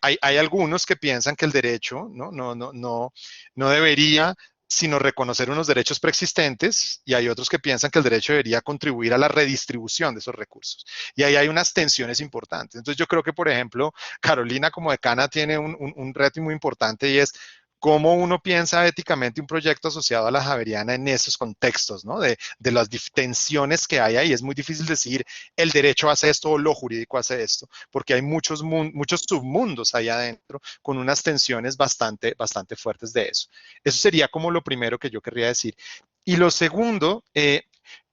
hay algunos que piensan que el derecho no debería sino reconocer unos derechos preexistentes, y hay otros que piensan que el derecho debería contribuir a la redistribución de esos recursos. Y ahí hay unas tensiones importantes. Entonces yo creo que, por ejemplo, Carolina como decana tiene un reto muy importante, y es cómo uno piensa éticamente un proyecto asociado a la Javeriana en esos contextos, ¿no? De las tensiones que hay ahí. Es muy difícil decir el derecho hace esto o lo jurídico hace esto, porque hay muchos submundos ahí adentro con unas tensiones bastante fuertes de eso. Eso sería como lo primero que yo querría decir. Y lo segundo,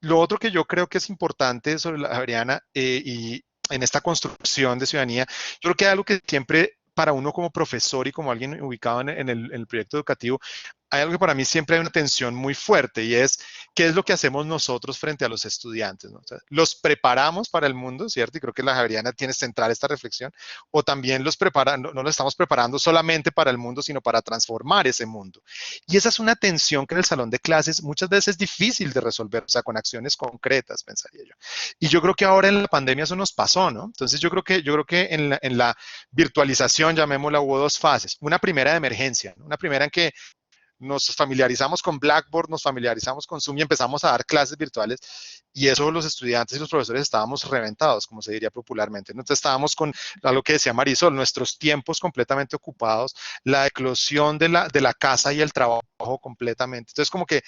lo otro que yo creo que es importante sobre la Javeriana y en esta construcción de ciudadanía, yo creo que hay algo que siempre para uno como profesor y como alguien ubicado en el proyecto educativo, hay algo que para mí siempre hay una tensión muy fuerte, y es qué es lo que hacemos nosotros frente a los estudiantes, ¿no? O sea, los preparamos para el mundo, ¿cierto? Y creo que la Javeriana tiene central esta reflexión, o también los preparamos, no los estamos preparando solamente para el mundo, sino para transformar ese mundo. Y esa es una tensión que en el salón de clases muchas veces es difícil de resolver, o sea, con acciones concretas, pensaría yo. Y yo creo que ahora en la pandemia eso nos pasó, ¿no? Entonces yo creo que en la virtualización, llamémosla, hubo dos fases. Una primera de emergencia, ¿no? Una primera en que nos familiarizamos con Blackboard, nos familiarizamos con Zoom y empezamos a dar clases virtuales, y eso los estudiantes y los profesores estábamos reventados, como se diría popularmente. Entonces estábamos con algo que decía Marisol, nuestros tiempos completamente ocupados, la eclosión de la casa y el trabajo completamente. Entonces como que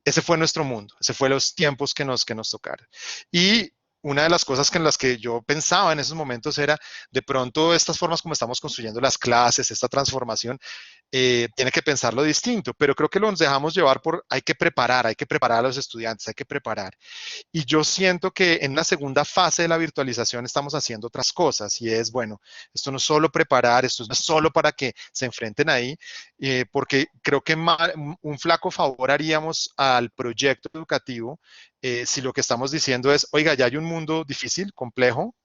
ese fue nuestro mundo, ese fue los tiempos que nos tocaron. Y una de las cosas en las que yo pensaba en esos momentos era, de pronto, estas formas como estamos construyendo las clases, esta transformación, tiene que pensarlo distinto, pero creo que nos dejamos llevar por, hay que preparar a los estudiantes, hay que preparar. Y yo siento que en la segunda fase de la virtualización estamos haciendo otras cosas, y es, bueno, esto no es solo preparar, esto no es solo para que se enfrenten ahí, porque creo que un flaco favor haríamos al proyecto educativo si lo que estamos diciendo es, oiga, ya hay un mundo difícil, complejo,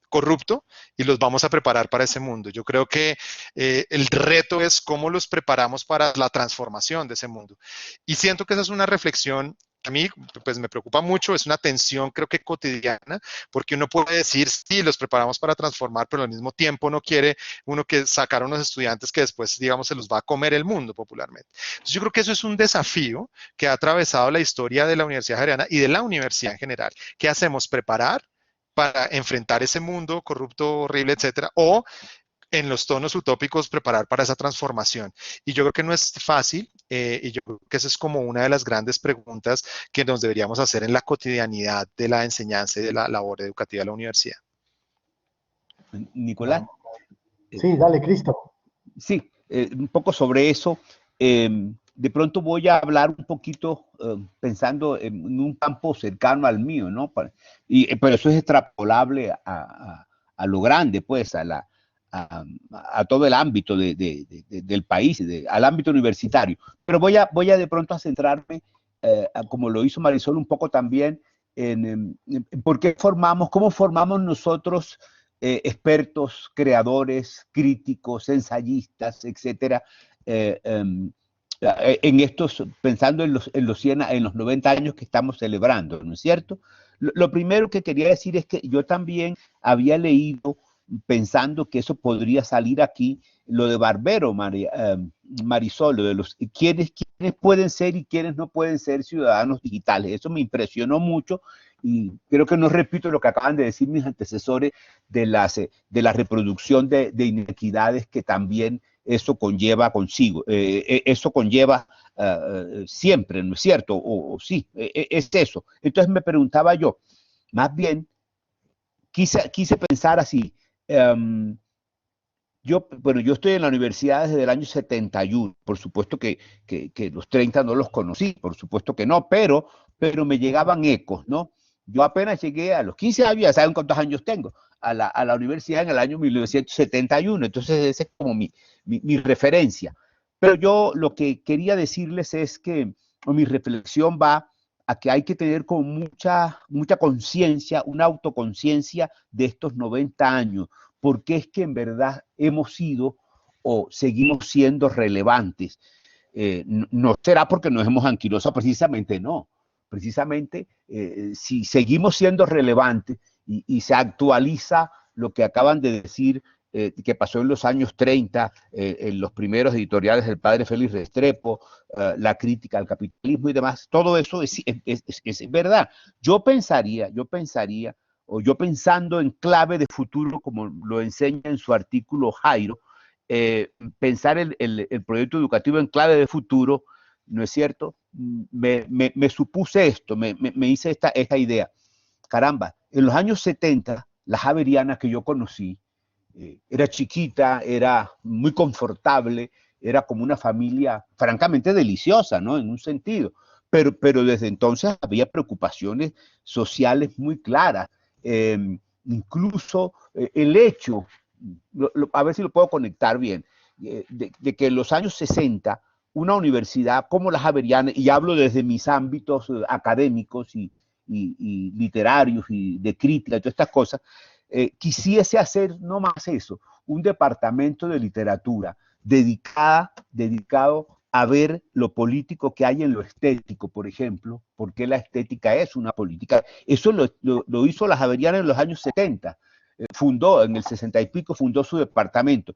corrupto, y los vamos a preparar para ese mundo. Yo creo que el reto es cómo los preparamos para la transformación de ese mundo. Y siento que esa es una reflexión que a mí pues me preocupa mucho, es una tensión creo que cotidiana, porque uno puede decir, sí, los preparamos para transformar, pero al mismo tiempo no quiere uno que sacar a unos estudiantes que después, digamos, se los va a comer el mundo popularmente. Entonces yo creo que eso es un desafío que ha atravesado la historia de la Universidad Javeriana y de la universidad en general. ¿Qué hacemos? ¿Preparar para enfrentar ese mundo corrupto, horrible, etcétera? ¿O en los tonos utópicos preparar para esa transformación? Y yo creo que no es fácil, y yo creo que esa es como una de las grandes preguntas que nos deberíamos hacer en la cotidianidad de la enseñanza y de la labor educativa de la universidad. Nicolás. Sí, dale, Cristo. Sí, un poco sobre eso. De pronto voy a hablar un poquito pensando en un campo cercano al mío, ¿no? Pero eso es extrapolable a lo grande, pues, a todo el ámbito del país, al ámbito universitario. Pero voy a de pronto a centrarme, como lo hizo Marisol, un poco también en por qué cómo formamos nosotros expertos, creadores, críticos, ensayistas, etcétera, en estos, pensando en los 90 años que estamos celebrando, ¿no es cierto? Lo primero que quería decir es que yo también había leído, pensando que eso podría salir aquí, lo de Barbero, Marisol, lo de quiénes pueden ser y quiénes no pueden ser ciudadanos digitales. Eso me impresionó mucho, y creo que no repito lo que acaban de decir mis antecesores de la reproducción de inequidades que también eso conlleva consigo. Eso conlleva siempre, ¿no es cierto? O sí, es eso. Entonces me preguntaba yo, más bien, quise pensar así. Yo estoy en la universidad desde el año 71, por supuesto que los 30 no los conocí, por supuesto que no, pero me llegaban ecos, ¿no? Yo apenas llegué a los 15 años, ya saben cuántos años tengo, a la universidad en el año 1971, entonces esa es como mi referencia. Pero yo lo que quería decirles es que mi reflexión va a que hay que tener como mucha conciencia, una autoconciencia de estos 90 años, porque es que en verdad hemos sido o seguimos siendo relevantes? No será porque nos hemos anquilosado, precisamente no. Precisamente, si seguimos siendo relevantes y se actualiza lo que acaban de decir, que pasó en los años 30, en los primeros editoriales del padre Félix Restrepo, la crítica al capitalismo y demás, todo eso es verdad. Yo pensaría, o yo pensando en clave de futuro, como lo enseña en su artículo Jairo, pensar el proyecto educativo en clave de futuro, ¿no es cierto? Me supuse esto, me hice esta idea. Caramba, en los años 70, la Javeriana que yo conocí, era chiquita, era muy confortable, era como una familia francamente deliciosa, ¿no? En un sentido. Pero desde entonces había preocupaciones sociales muy claras. Incluso el hecho, a ver si lo puedo conectar bien, de que en los años 60 una universidad como la Javeriana, y hablo desde mis ámbitos académicos y literarios y de crítica y todas estas cosas, quisiese hacer no más eso, un departamento de literatura dedicado a ver lo político que hay en lo estético, por ejemplo, porque la estética es una política. Eso lo hizo la Javeriana en los años 70. Fundó, en el 60 y pico, fundó su departamento.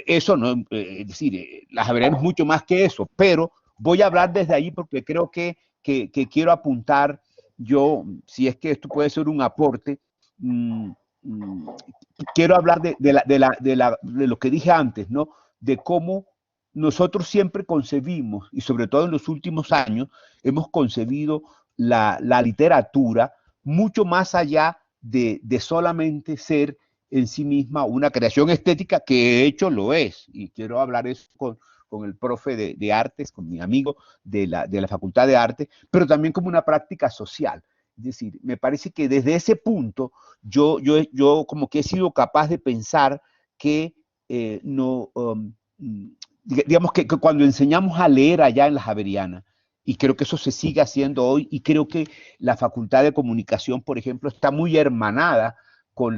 Eso no, es decir, la Javeriana es mucho más que eso, pero voy a hablar desde ahí porque creo que quiero apuntar yo, si es que esto puede ser un aporte, quiero hablar de lo que dije antes, ¿no? De cómo nosotros siempre concebimos, y sobre todo en los últimos años, hemos concebido la literatura mucho más allá de solamente ser en sí misma una creación estética, que de hecho lo es, y quiero hablar eso con el profe de artes, con mi amigo de la Facultad de Artes, pero también como una práctica social. Es decir, me parece que desde ese punto yo como que he sido capaz de pensar que digamos que cuando enseñamos a leer allá en la Javeriana, y creo que eso se sigue haciendo hoy, y creo que la Facultad de Comunicación, por ejemplo, está muy hermanada por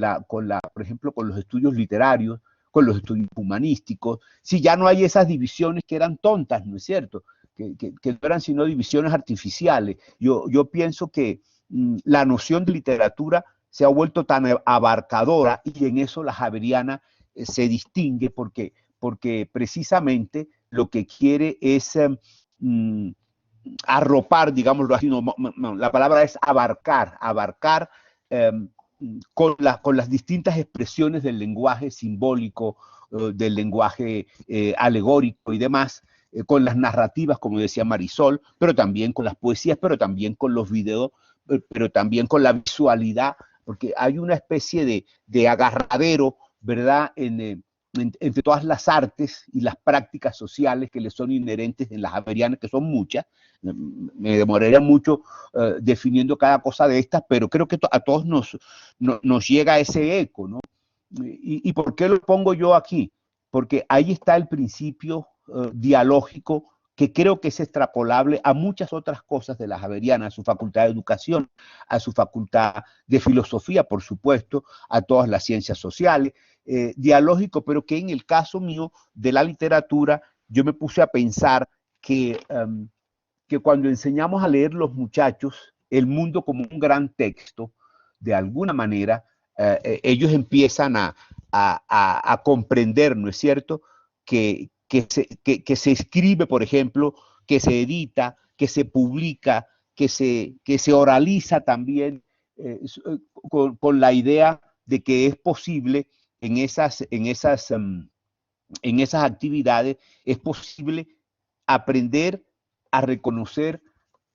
ejemplo, con los estudios literarios, con los estudios humanísticos, si ya no hay esas divisiones que eran tontas, ¿no es cierto? Que no eran sino divisiones artificiales. Yo pienso que la noción de literatura se ha vuelto tan abarcadora, y en eso la Javeriana se distingue porque precisamente lo que quiere es arropar, digámoslo así, la palabra es abarcar con las distintas expresiones del lenguaje simbólico, del lenguaje alegórico y demás, con las narrativas, como decía Marisol, pero también con las poesías, pero también con los videos, pero también con la visualidad, porque hay una especie de agarradero, ¿verdad?, entre todas las artes y las prácticas sociales que le son inherentes en las Javerianas, que son muchas. Me demoraría mucho definiendo cada cosa de estas, pero creo que a todos nos llega ese eco, ¿no? ¿Y por qué lo pongo yo aquí? Porque ahí está el principio dialógico, que creo que es extrapolable a muchas otras cosas de la Javeriana, a su facultad de educación, a su facultad de filosofía, por supuesto, a todas las ciencias sociales, dialógico, pero que en el caso mío de la literatura, yo me puse a pensar que cuando enseñamos a leer los muchachos el mundo como un gran texto, de alguna manera, ellos empiezan a comprender, ¿no es cierto?, que se escribe, por ejemplo, que se edita, que se publica, que se oraliza también, con la idea de que es posible en esas actividades, es posible aprender a reconocer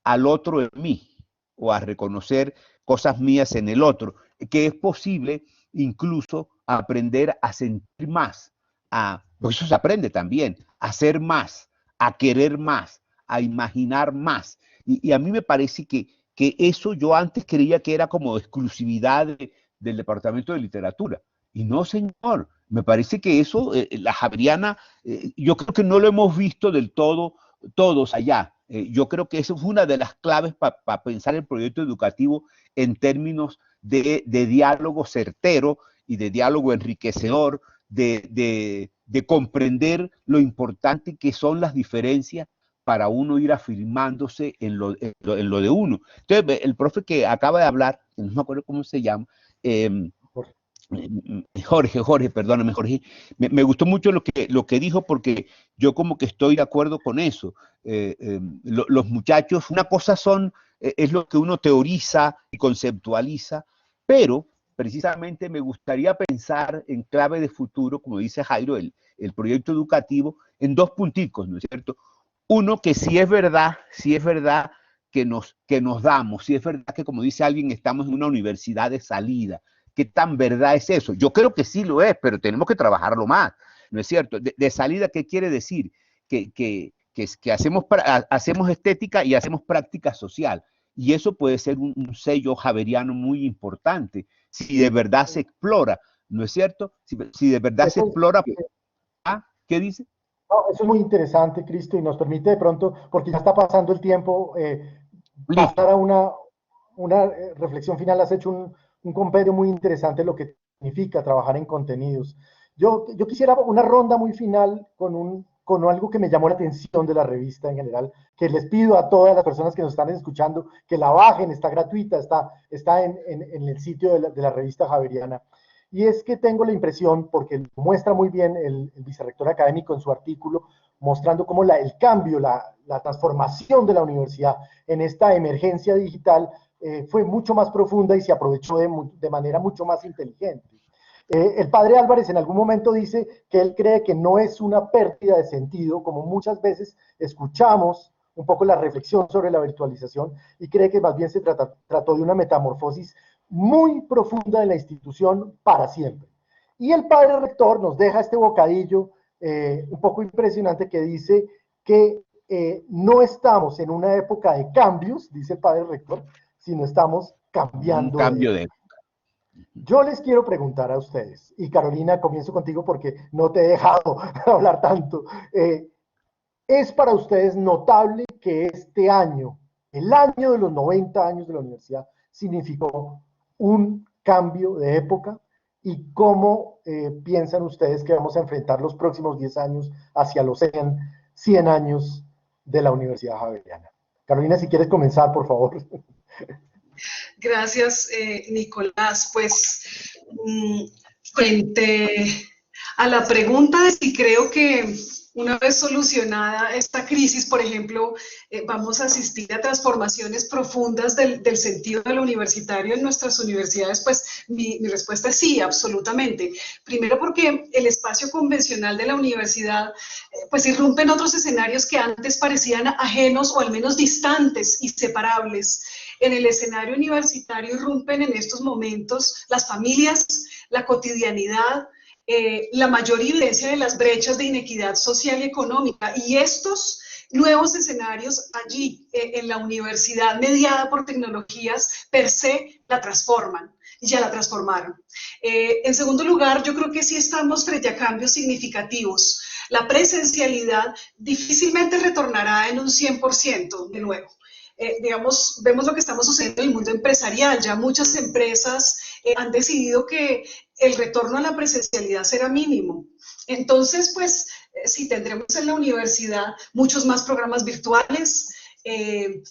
al otro en mí, o a reconocer cosas mías en el otro, que es posible incluso aprender a sentir más, porque eso se aprende también, a ser más, a querer más, a imaginar más. Y a mí me parece que eso yo antes creía que era como exclusividad del Departamento de Literatura. Y no, señor, me parece que eso, la Javeriana, yo creo que no lo hemos visto del todo todos allá. Yo creo que eso fue una de las claves para pensar el proyecto educativo en términos de diálogo certero y de diálogo enriquecedor, de de comprender lo importante que son las diferencias para uno ir afirmándose en lo de uno. Entonces, el profe que acaba de hablar, no me acuerdo cómo se llama, Jorge, perdóname, Jorge, me gustó mucho lo que dijo, porque yo como que estoy de acuerdo con eso. Los muchachos, una cosa es lo que uno teoriza y conceptualiza, pero precisamente me gustaría pensar en clave de futuro, como dice Jairo, el proyecto educativo, en dos punticos, ¿no es cierto? Uno, que sí es verdad que nos damos, sí es verdad que, como dice alguien, estamos en una universidad de salida. ¿Qué tan verdad es eso? Yo creo que sí lo es, pero tenemos que trabajarlo más, ¿no es cierto? De salida, ¿qué quiere decir? Que hacemos estética y hacemos práctica social. Y eso puede ser un sello javeriano muy importante, si de verdad se explora, ¿no es cierto? Si de verdad se explora. ¿Qué dice? No, eso es muy interesante, Cristo, y nos permite de pronto, porque ya está pasando el tiempo, pasar a una reflexión final. Has hecho un compendio muy interesante de lo que significa trabajar en contenidos. Yo quisiera una ronda muy final con algo que me llamó la atención de la revista en general, que les pido a todas las personas que nos están escuchando que la bajen, está gratuita, está en el sitio de la revista Javeriana. Y es que tengo la impresión, porque muestra muy bien el vicerrector académico en su artículo, mostrando cómo el cambio, la transformación de la universidad en esta emergencia digital fue mucho más profunda y se aprovechó de manera mucho más inteligente. El padre Álvarez en algún momento dice que él cree que no es una pérdida de sentido, como muchas veces escuchamos un poco la reflexión sobre la virtualización, y cree que más bien se trató de una metamorfosis muy profunda de la institución para siempre. Y el padre rector nos deja este bocadillo un poco impresionante, que dice que no estamos en una época de cambios, dice el padre rector, sino estamos cambiando. Un cambio de época. Yo les quiero preguntar a ustedes, y Carolina, comienzo contigo porque no te he dejado hablar tanto. ¿Es para ustedes notable que este año, el año de los 90 años de la universidad, significó un cambio de época? ¿Y cómo piensan ustedes que vamos a enfrentar los próximos 10 años hacia los 100 años de la Universidad Javeriana? Carolina, si quieres comenzar, por favor. Gracias, Nicolás. Pues, frente a la pregunta de si creo que una vez solucionada esta crisis, por ejemplo, vamos a asistir a transformaciones profundas del sentido de lo universitario en nuestras universidades, pues mi respuesta es sí, absolutamente. Primero porque el espacio convencional de la universidad pues irrumpe en otros escenarios que antes parecían ajenos o al menos distantes y separables. En el escenario universitario irrumpen en estos momentos las familias, la cotidianidad, la mayor evidencia de las brechas de inequidad social y económica, y estos nuevos escenarios allí en la universidad mediada por tecnologías per se la transforman, ya la transformaron. En segundo lugar, yo creo que sí estamos frente a cambios significativos. La presencialidad difícilmente retornará en un 100% de nuevo. Digamos, vemos lo que estamos sucediendo en el mundo empresarial. Ya muchas empresas han decidido que el retorno a la presencialidad será mínimo. Entonces, pues, sí, tendremos en la universidad muchos más programas virtuales,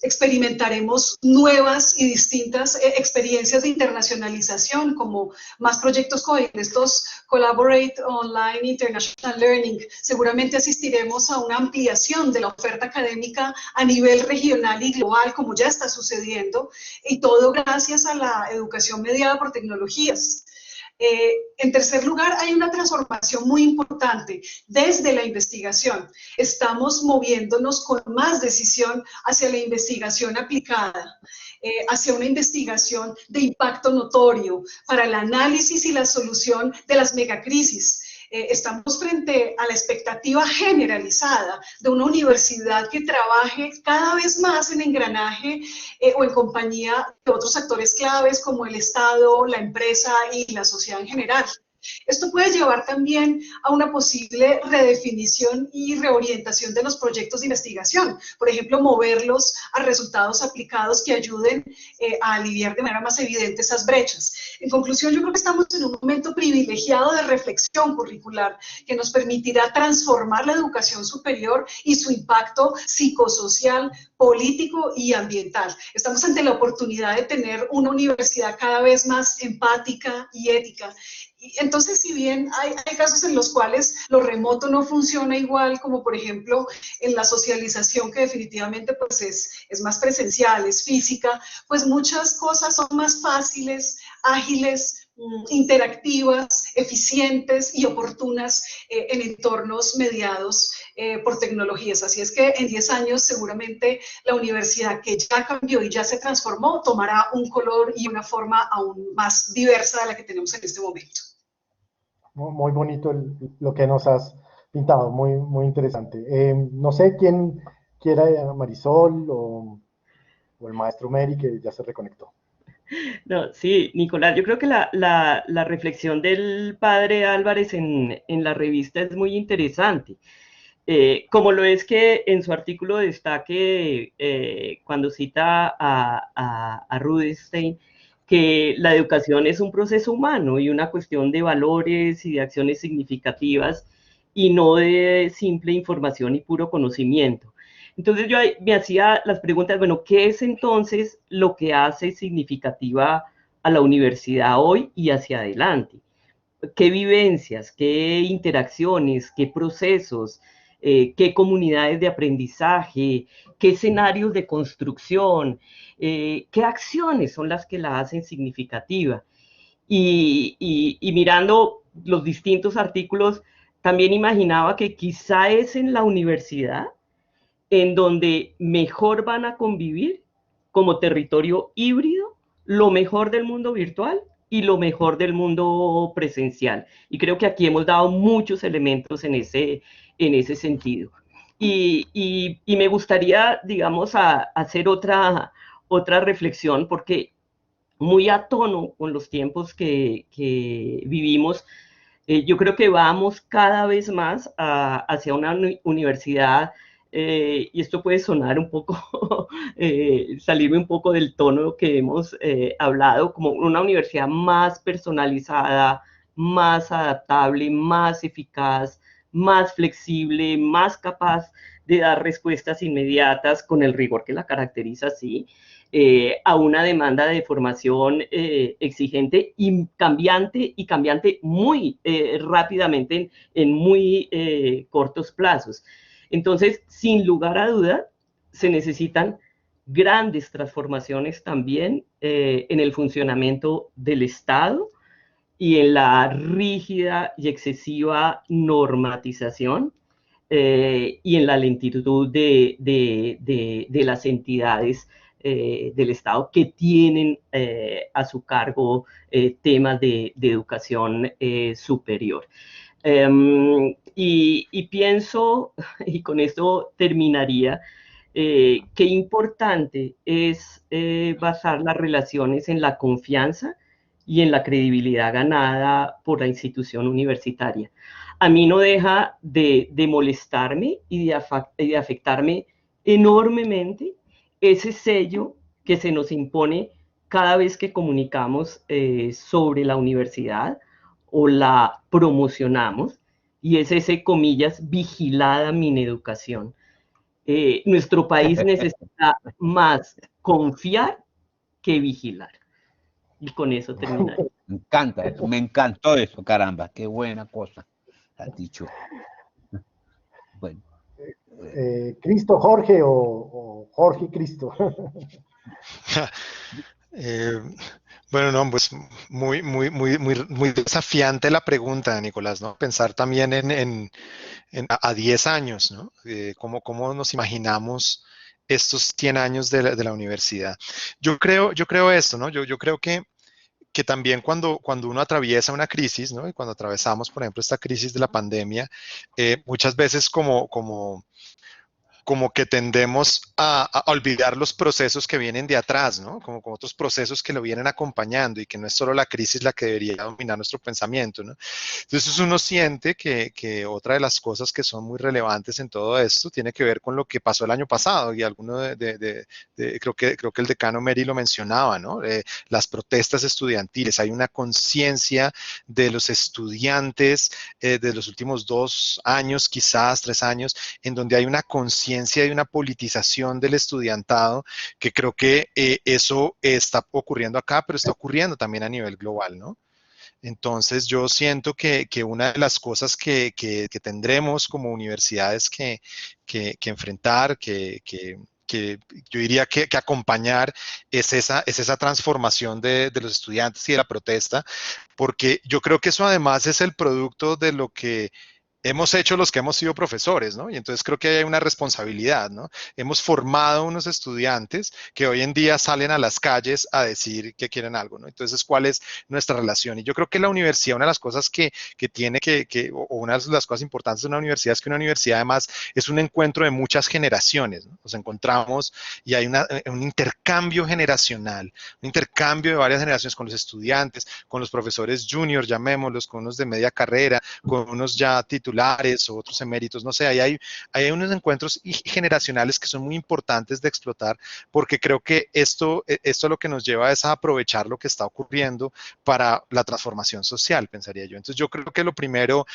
experimentaremos nuevas y distintas experiencias de internacionalización, como más proyectos como estos Collaborate Online International Learning. Seguramente asistiremos a una ampliación de la oferta académica a nivel regional y global, como ya está sucediendo, y todo gracias a la educación mediada por tecnologías. En tercer lugar, hay una transformación muy importante desde la investigación. Estamos moviéndonos con más decisión hacia la investigación aplicada, hacia una investigación de impacto notorio para el análisis y la solución de las megacrisis. Estamos frente a la expectativa generalizada de una universidad que trabaje cada vez más en engranaje o en compañía de otros actores claves como el Estado, la empresa y la sociedad en general. Esto puede llevar también a una posible redefinición y reorientación de los proyectos de investigación. Por ejemplo, moverlos a resultados aplicados que ayuden a aliviar de manera más evidente esas brechas. En conclusión, yo creo que estamos en un momento privilegiado de reflexión curricular que nos permitirá transformar la educación superior y su impacto psicosocial, político y ambiental. Estamos ante la oportunidad de tener una universidad cada vez más empática y ética. Y entonces, si bien hay casos en los cuales lo remoto no funciona igual, como por ejemplo en la socialización, que definitivamente pues es más presencial, es física, pues muchas cosas son más fáciles, ágiles, interactivas, eficientes y oportunas en entornos mediados por tecnologías. Así es que en 10 años seguramente la universidad, que ya cambió y ya se transformó, tomará un color y una forma aún más diversa de la que tenemos en este momento. Muy bonito lo que nos has pintado, muy interesante. No sé quién quiera, Marisol o el maestro Mary, que ya se reconectó. No, sí, Nicolás, yo creo que la reflexión del padre Álvarez en la revista es muy interesante. Como lo es que en su artículo destaque cuando cita a Rudinstein, que la educación es un proceso humano y una cuestión de valores y de acciones significativas y no de simple información y puro conocimiento. Entonces yo me hacía las preguntas, bueno, ¿qué es entonces lo que hace significativa a la universidad hoy y hacia adelante? ¿Qué vivencias, qué interacciones, qué procesos, qué comunidades de aprendizaje, qué escenarios de construcción, qué acciones son las que la hacen significativa? Y mirando los distintos artículos, también imaginaba que quizá es en la universidad en donde mejor van a convivir como territorio híbrido lo mejor del mundo virtual y lo mejor del mundo presencial. Y creo que aquí hemos dado muchos elementos en ese sentido. Y me gustaría, digamos, hacer otra reflexión, porque muy a tono con los tiempos que vivimos, yo creo que vamos cada vez más hacia una universidad, y esto puede sonar un poco, salirme un poco del tono que hemos hablado, como una universidad más personalizada, más adaptable, más eficaz, más flexible, más capaz de dar respuestas inmediatas con el rigor que la caracteriza, sí, a una demanda de formación exigente y cambiante muy rápidamente en muy cortos plazos. Entonces, sin lugar a duda, se necesitan grandes transformaciones también en el funcionamiento del Estado y en la rígida y excesiva normatización y en la lentitud de las entidades del Estado que tienen a su cargo temas de educación superior. Y pienso, y con esto terminaría, qué importante es basar las relaciones en la confianza y en la credibilidad ganada por la institución universitaria. A mí no deja de molestarme y de afectarme enormemente ese sello que se nos impone cada vez que comunicamos sobre la universidad o la promocionamos, y es ese, comillas, vigilada mineducación. Nuestro país necesita más confiar que vigilar. Y con eso terminaré. Me encanta, me encantó eso, caramba, qué buena cosa has dicho. Bueno. ¿Cristo Jorge o Jorge Cristo? Bueno, no, pues muy desafiante la pregunta, Nicolás, ¿no? Pensar también a 10 años, ¿no? ¿Cómo nos imaginamos estos 100 años de la universidad? Yo creo esto, ¿no? Yo creo que también cuando uno atraviesa una crisis, ¿no? Y cuando atravesamos, por ejemplo, esta crisis de la pandemia, muchas veces como como que tendemos a olvidar los procesos que vienen de atrás, ¿no? Como otros procesos que lo vienen acompañando y que no es solo la crisis la que debería dominar nuestro pensamiento, ¿no? Entonces uno siente que otra de las cosas que son muy relevantes en todo esto tiene que ver con lo que pasó el año pasado, y alguno creo que el decano Meri lo mencionaba, ¿no? Las protestas estudiantiles. Hay una conciencia de los estudiantes de los últimos 2 años, quizás 3 años, en donde hay una conciencia y una politización del estudiantado, que creo que eso está ocurriendo acá, pero está ocurriendo también a nivel global, ¿no? Entonces yo siento que una de las cosas que tendremos como universidades que enfrentar, que yo diría que acompañar, es esa transformación de los estudiantes y de la protesta, porque yo creo que eso además es el producto de lo que hemos hecho los que hemos sido profesores, ¿no? Y entonces creo que hay una responsabilidad, ¿no? Hemos formado unos estudiantes que hoy en día salen a las calles a decir que quieren algo, ¿no? Entonces, ¿cuál es nuestra relación? Y yo creo que la universidad, una de las cosas que tiene o una de las cosas importantes de una universidad es que una universidad además es un encuentro de muchas generaciones, ¿no? Nos encontramos y hay un intercambio generacional, un intercambio de varias generaciones con los estudiantes, con los profesores juniors, llamémoslos, con unos de media carrera, con unos ya titulares o otros eméritos, no sé, hay unos encuentros generacionales que son muy importantes de explotar, porque creo que esto lo que nos lleva es a aprovechar lo que está ocurriendo para la transformación social, pensaría yo. Entonces yo creo que lo primero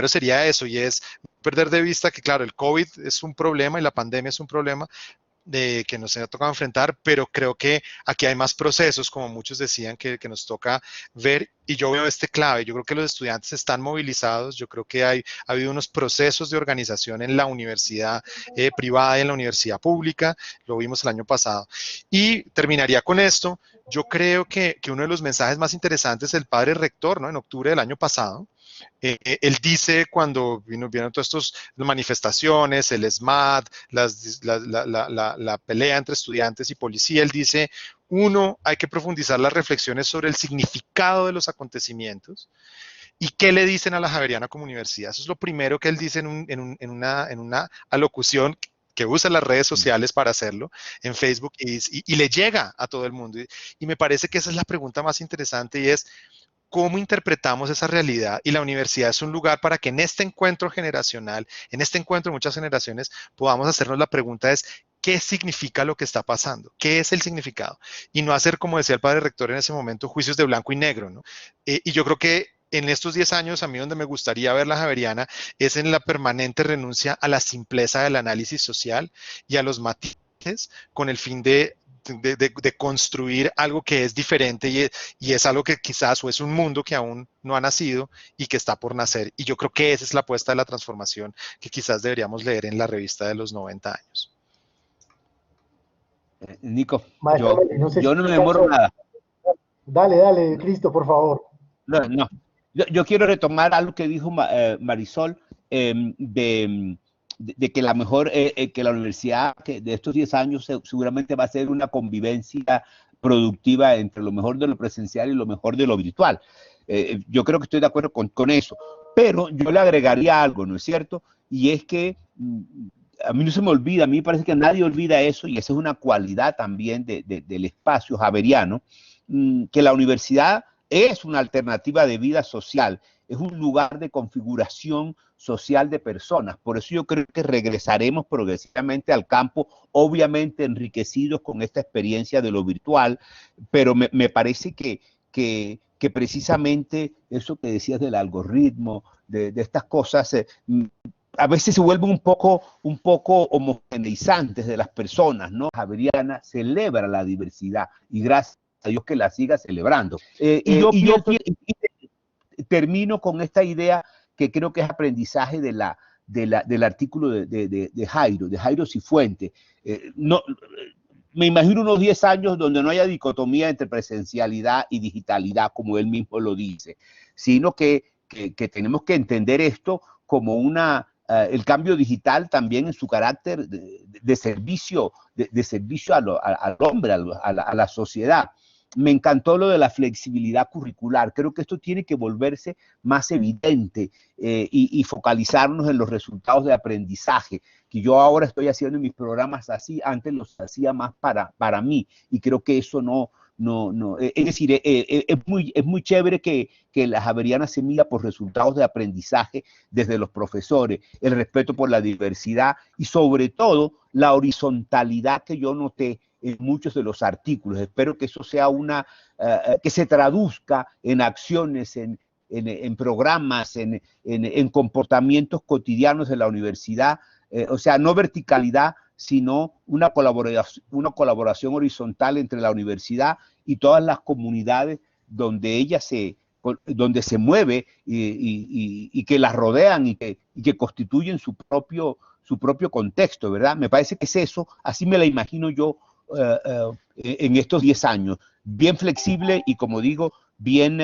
sería eso, y es perder de vista que, claro, el COVID es un problema y la pandemia es un problema que nos ha tocado enfrentar, pero creo que aquí hay más procesos, como muchos decían, que nos toca ver, y yo veo clave. Yo creo que los estudiantes están movilizados, yo creo que ha habido unos procesos de organización en la universidad privada y en la universidad pública, lo vimos el año pasado. Y terminaría con esto. Yo creo que uno de los mensajes más interesantes del padre rector, ¿no? En octubre del año pasado, él dice, cuando vieron todas estas manifestaciones, el SMAT, la pelea entre estudiantes y policía, él dice, uno, hay que profundizar las reflexiones sobre el significado de los acontecimientos. ¿Y qué le dicen a la Javeriana como universidad? Eso es lo primero que él dice en una alocución que usa las redes sociales para hacerlo, en Facebook, y le llega a todo el mundo. Y me parece que esa es la pregunta más interesante, y es, ¿cómo interpretamos esa realidad? Y la universidad es un lugar para que en este encuentro generacional, en este encuentro de muchas generaciones, podamos hacernos la pregunta es, ¿qué significa lo que está pasando? ¿Qué es el significado? Y no hacer, como decía el padre rector en ese momento, juicios de blanco y negro, ¿no? Y yo creo que en estos 10 años, a mí donde me gustaría ver la Javeriana es en la permanente renuncia a la simpleza del análisis social y a los matices, con el fin de construir algo que es diferente, y es algo que quizás, o es un mundo que aún no ha nacido y que está por nacer. Y yo creo que esa es la apuesta de la transformación que quizás deberíamos leer en la revista de los 90 años. Nico, Maestro Meri, no sé yo si no me demoro nada. Dale, Cristo, por favor. No. Yo quiero retomar algo que dijo Marisol, de que que la universidad de estos 10 años seguramente va a ser una convivencia productiva entre lo mejor de lo presencial y lo mejor de lo virtual. Yo creo que estoy de acuerdo con eso, pero yo le agregaría algo, ¿no es cierto? Y es que a mí no se me olvida, a mí me parece que nadie olvida eso, y esa es una cualidad también del espacio javeriano, que la universidad es una alternativa de vida social, es un lugar de configuración social de personas. Por eso yo creo que regresaremos progresivamente al campo, obviamente enriquecidos con esta experiencia de lo virtual, pero me parece que precisamente eso que decías del algoritmo, de estas cosas, a veces se vuelven un poco homogeneizantes de las personas, ¿no? Javeriana celebra la diversidad, y gracias a Dios que la siga celebrando. Yo termino con esta idea que creo que es aprendizaje del artículo de Jairo Cifuentes. Me imagino unos 10 años donde no haya dicotomía entre presencialidad y digitalidad, como él mismo lo dice, sino que tenemos que entender esto como el cambio digital también en su carácter de servicio, al hombre, a la sociedad. me encantó lo de la flexibilidad curricular. Creo que esto tiene que volverse más evidente y focalizarnos en los resultados de aprendizaje, que yo ahora estoy haciendo en mis programas así, antes los hacía más para mí, y creo que eso no, es decir, es muy chévere que la Javeriana se mira por resultados de aprendizaje desde los profesores, el respeto por la diversidad y sobre todo la horizontalidad que yo noté en muchos de los artículos. Espero que eso sea que se traduzca en acciones, en programas, en comportamientos cotidianos de la universidad, o sea, no verticalidad, sino una colaboración horizontal entre la universidad y todas las comunidades donde se mueve y que las rodean y que constituyen su propio contexto, ¿verdad? Me parece que es eso, así me la imagino yo en estos 10 años, bien flexible y, como digo, bien,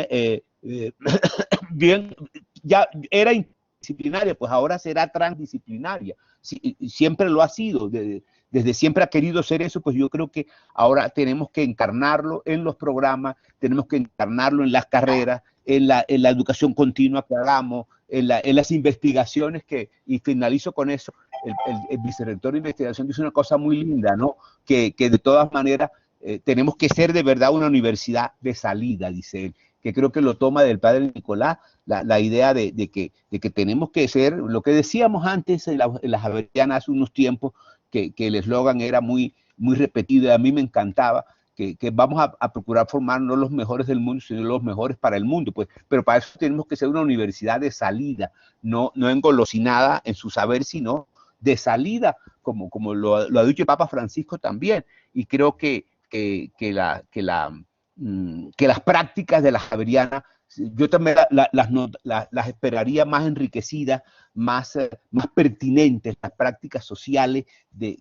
ya era interdisciplinaria, pues ahora será transdisciplinaria. Siempre lo ha sido, desde siempre ha querido ser eso, pues yo creo que ahora tenemos que encarnarlo en los programas, tenemos que encarnarlo en las carreras, en la educación continua que hagamos, en las investigaciones y finalizo con eso. El vicerrector de investigación dice una cosa muy linda, ¿no? Que de todas maneras tenemos que ser de verdad una universidad de salida, dice él, que creo que lo toma del padre Nicolás, la idea de que tenemos que ser, lo que decíamos antes en la Javeriana hace unos tiempos, que el eslogan era muy repetido y a mí me encantaba, que vamos a procurar formar no los mejores del mundo, sino los mejores para el mundo, pues, pero para eso tenemos que ser una universidad de salida, no engolosinada en su saber, sino de salida, como lo ha dicho el Papa Francisco también, y creo que las prácticas de la Javeriana, yo también las esperaría más enriquecidas, más pertinentes, las prácticas sociales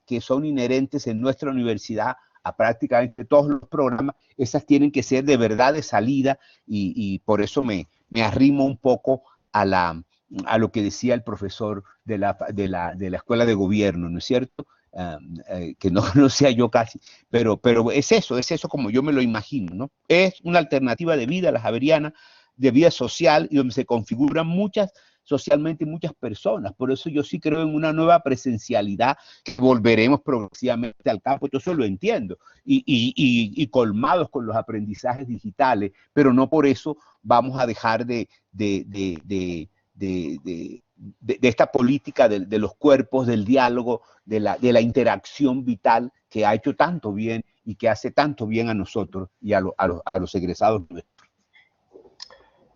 que son inherentes en nuestra universidad a prácticamente todos los programas, esas tienen que ser de verdad de salida y por eso me arrimo un poco a lo que decía el profesor de la Escuela de Gobierno, ¿no es cierto? Que no conocía yo casi, pero es eso como yo me lo imagino, ¿no? Es una alternativa de vida, la Javeriana, de vida social, y donde se configuran socialmente muchas personas. Por eso yo sí creo en una nueva presencialidad, que volveremos progresivamente al campo, yo eso lo entiendo, y colmados con los aprendizajes digitales, pero no por eso vamos a dejar de esta política de los cuerpos, del diálogo, de la interacción vital que ha hecho tanto bien y que hace tanto bien a nosotros y a los egresados nuestros.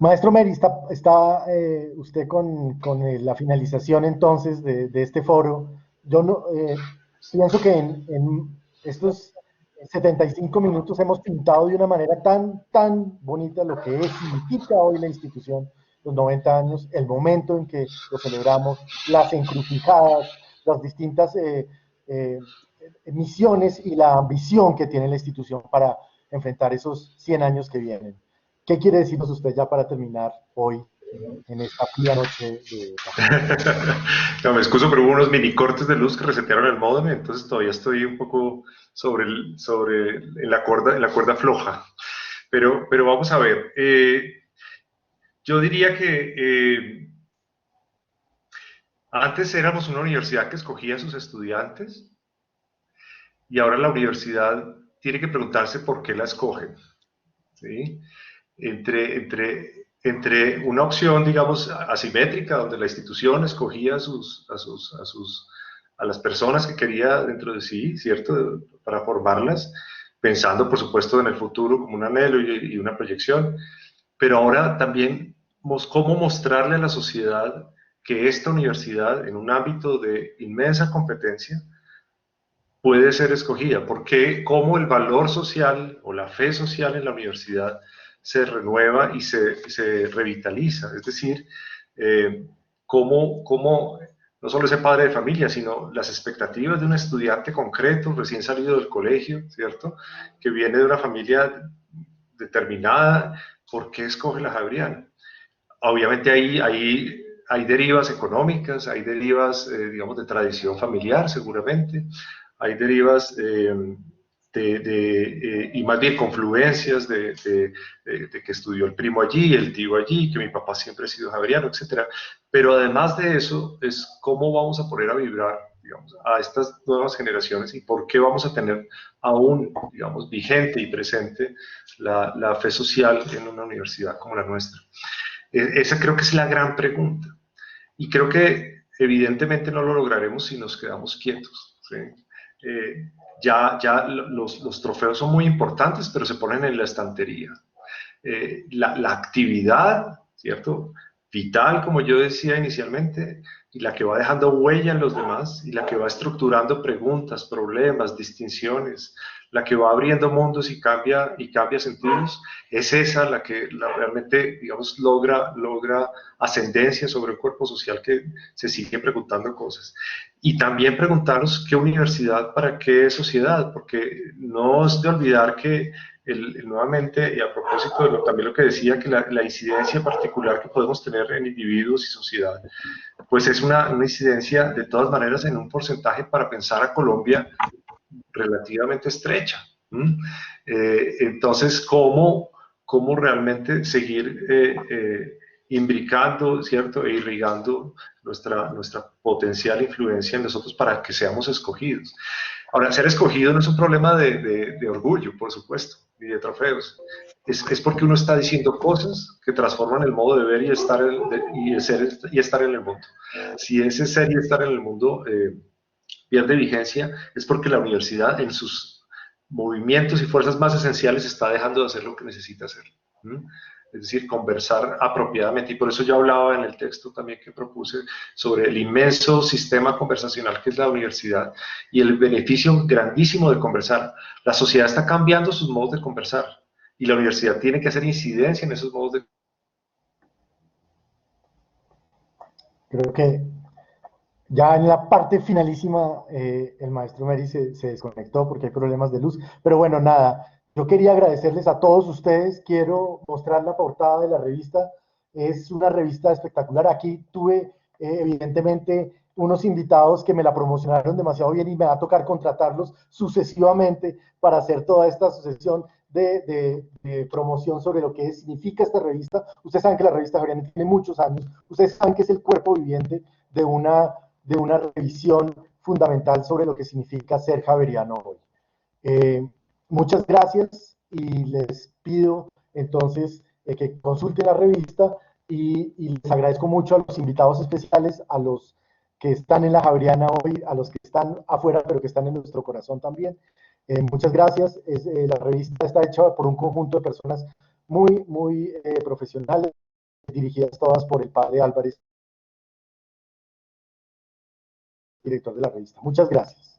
Maestro Meri, está usted con la finalización entonces de este foro. Yo pienso que en estos 75 minutos hemos pintado de una manera tan bonita lo que significa hoy la institución, los 90 años, el momento en que lo celebramos, las encrucijadas, las distintas misiones y la ambición que tiene la institución para enfrentar esos 100 años que vienen. ¿Qué quiere decirnos usted ya para terminar hoy, en esta fría noche de No, me excuso, pero hubo unos mini cortes de luz que resetearon el módem, entonces todavía estoy un poco en la cuerda floja. Pero vamos a ver. Yo diría que antes éramos una universidad que escogía a sus estudiantes y ahora la universidad tiene que preguntarse por qué la escogen, ¿sí? Entre una opción, digamos, asimétrica, donde la institución escogía a las personas que quería dentro de sí, ¿cierto?, para formarlas, pensando, por supuesto, en el futuro como un anhelo y una proyección, pero ahora también cómo mostrarle a la sociedad que esta universidad, en un ámbito de inmensa competencia, puede ser escogida, porque cómo el valor social o la fe social en la universidad se renueva y se revitaliza, es decir, cómo no solo ese padre de familia, sino las expectativas de un estudiante concreto, recién salido del colegio, ¿cierto?, que viene de una familia determinada, ¿por qué escoge la Javeriana? Obviamente hay derivas económicas, hay derivas, digamos, de tradición familiar, seguramente, hay derivas de y más bien confluencias de que estudió el primo allí, el tío allí, que mi papá siempre ha sido javeriano, etc. Pero además de eso, es cómo vamos a poner a vibrar, digamos, a estas nuevas generaciones y por qué vamos a tener aún, digamos, vigente y presente la fe social en una universidad como la nuestra. Esa creo que es la gran pregunta. Y creo que evidentemente no lo lograremos si nos quedamos quietos, ¿sí? Ya los trofeos son muy importantes, pero se ponen en la estantería. La actividad, ¿cierto? Vital, como yo decía inicialmente, y la que va dejando huella en los demás, y la que va estructurando preguntas, problemas, distinciones, la que va abriendo mundos y cambia sentidos, es esa la que realmente, digamos, logra ascendencia sobre el cuerpo social que se sigue preguntando cosas. Y también preguntarnos qué universidad para qué sociedad, porque no es de olvidar que nuevamente, y a propósito de también lo que decía, que la incidencia particular que podemos tener en individuos y sociedad, pues es una incidencia de todas maneras en un porcentaje para pensar a Colombia relativamente estrecha. Entonces, ¿cómo realmente seguir imbricando, ¿cierto? E irrigando nuestra potencial influencia en nosotros para que seamos escogidos? Ahora, ser escogido no es un problema de orgullo, por supuesto, ni de trofeos. Es porque uno está diciendo cosas que transforman el modo de ver y estar en el mundo. Si ese ser y estar en el mundo pierde vigencia, es porque la universidad en sus movimientos y fuerzas más esenciales está dejando de hacer lo que necesita hacer. Es decir, conversar apropiadamente. Y por eso yo hablaba en el texto también que propuse sobre el inmenso sistema conversacional que es la universidad y el beneficio grandísimo de conversar. La sociedad está cambiando sus modos de conversar y la universidad tiene que hacer incidencia en esos modos de... Creo que ya en la parte finalísima el maestro Meri se desconectó porque hay problemas de luz. Pero bueno, nada, yo quería agradecerles a todos ustedes. Quiero mostrar la portada de la revista. Es una revista espectacular. Aquí tuve evidentemente unos invitados que me la promocionaron demasiado bien y me va a tocar contratarlos sucesivamente para hacer toda esta sucesión de promoción sobre lo que significa esta revista. Ustedes saben que la revista Javeriana tiene muchos años. Ustedes saben que es el cuerpo viviente de una revisión fundamental sobre lo que significa ser javeriano hoy. Muchas gracias y les pido entonces que consulten la revista y les agradezco mucho a los invitados especiales, a los que están en la Javeriana hoy, a los que están afuera pero que están en nuestro corazón también. Muchas gracias. La revista está hecha por un conjunto de personas muy profesionales, dirigidas todas por el padre Álvarez, director de la revista. Muchas gracias.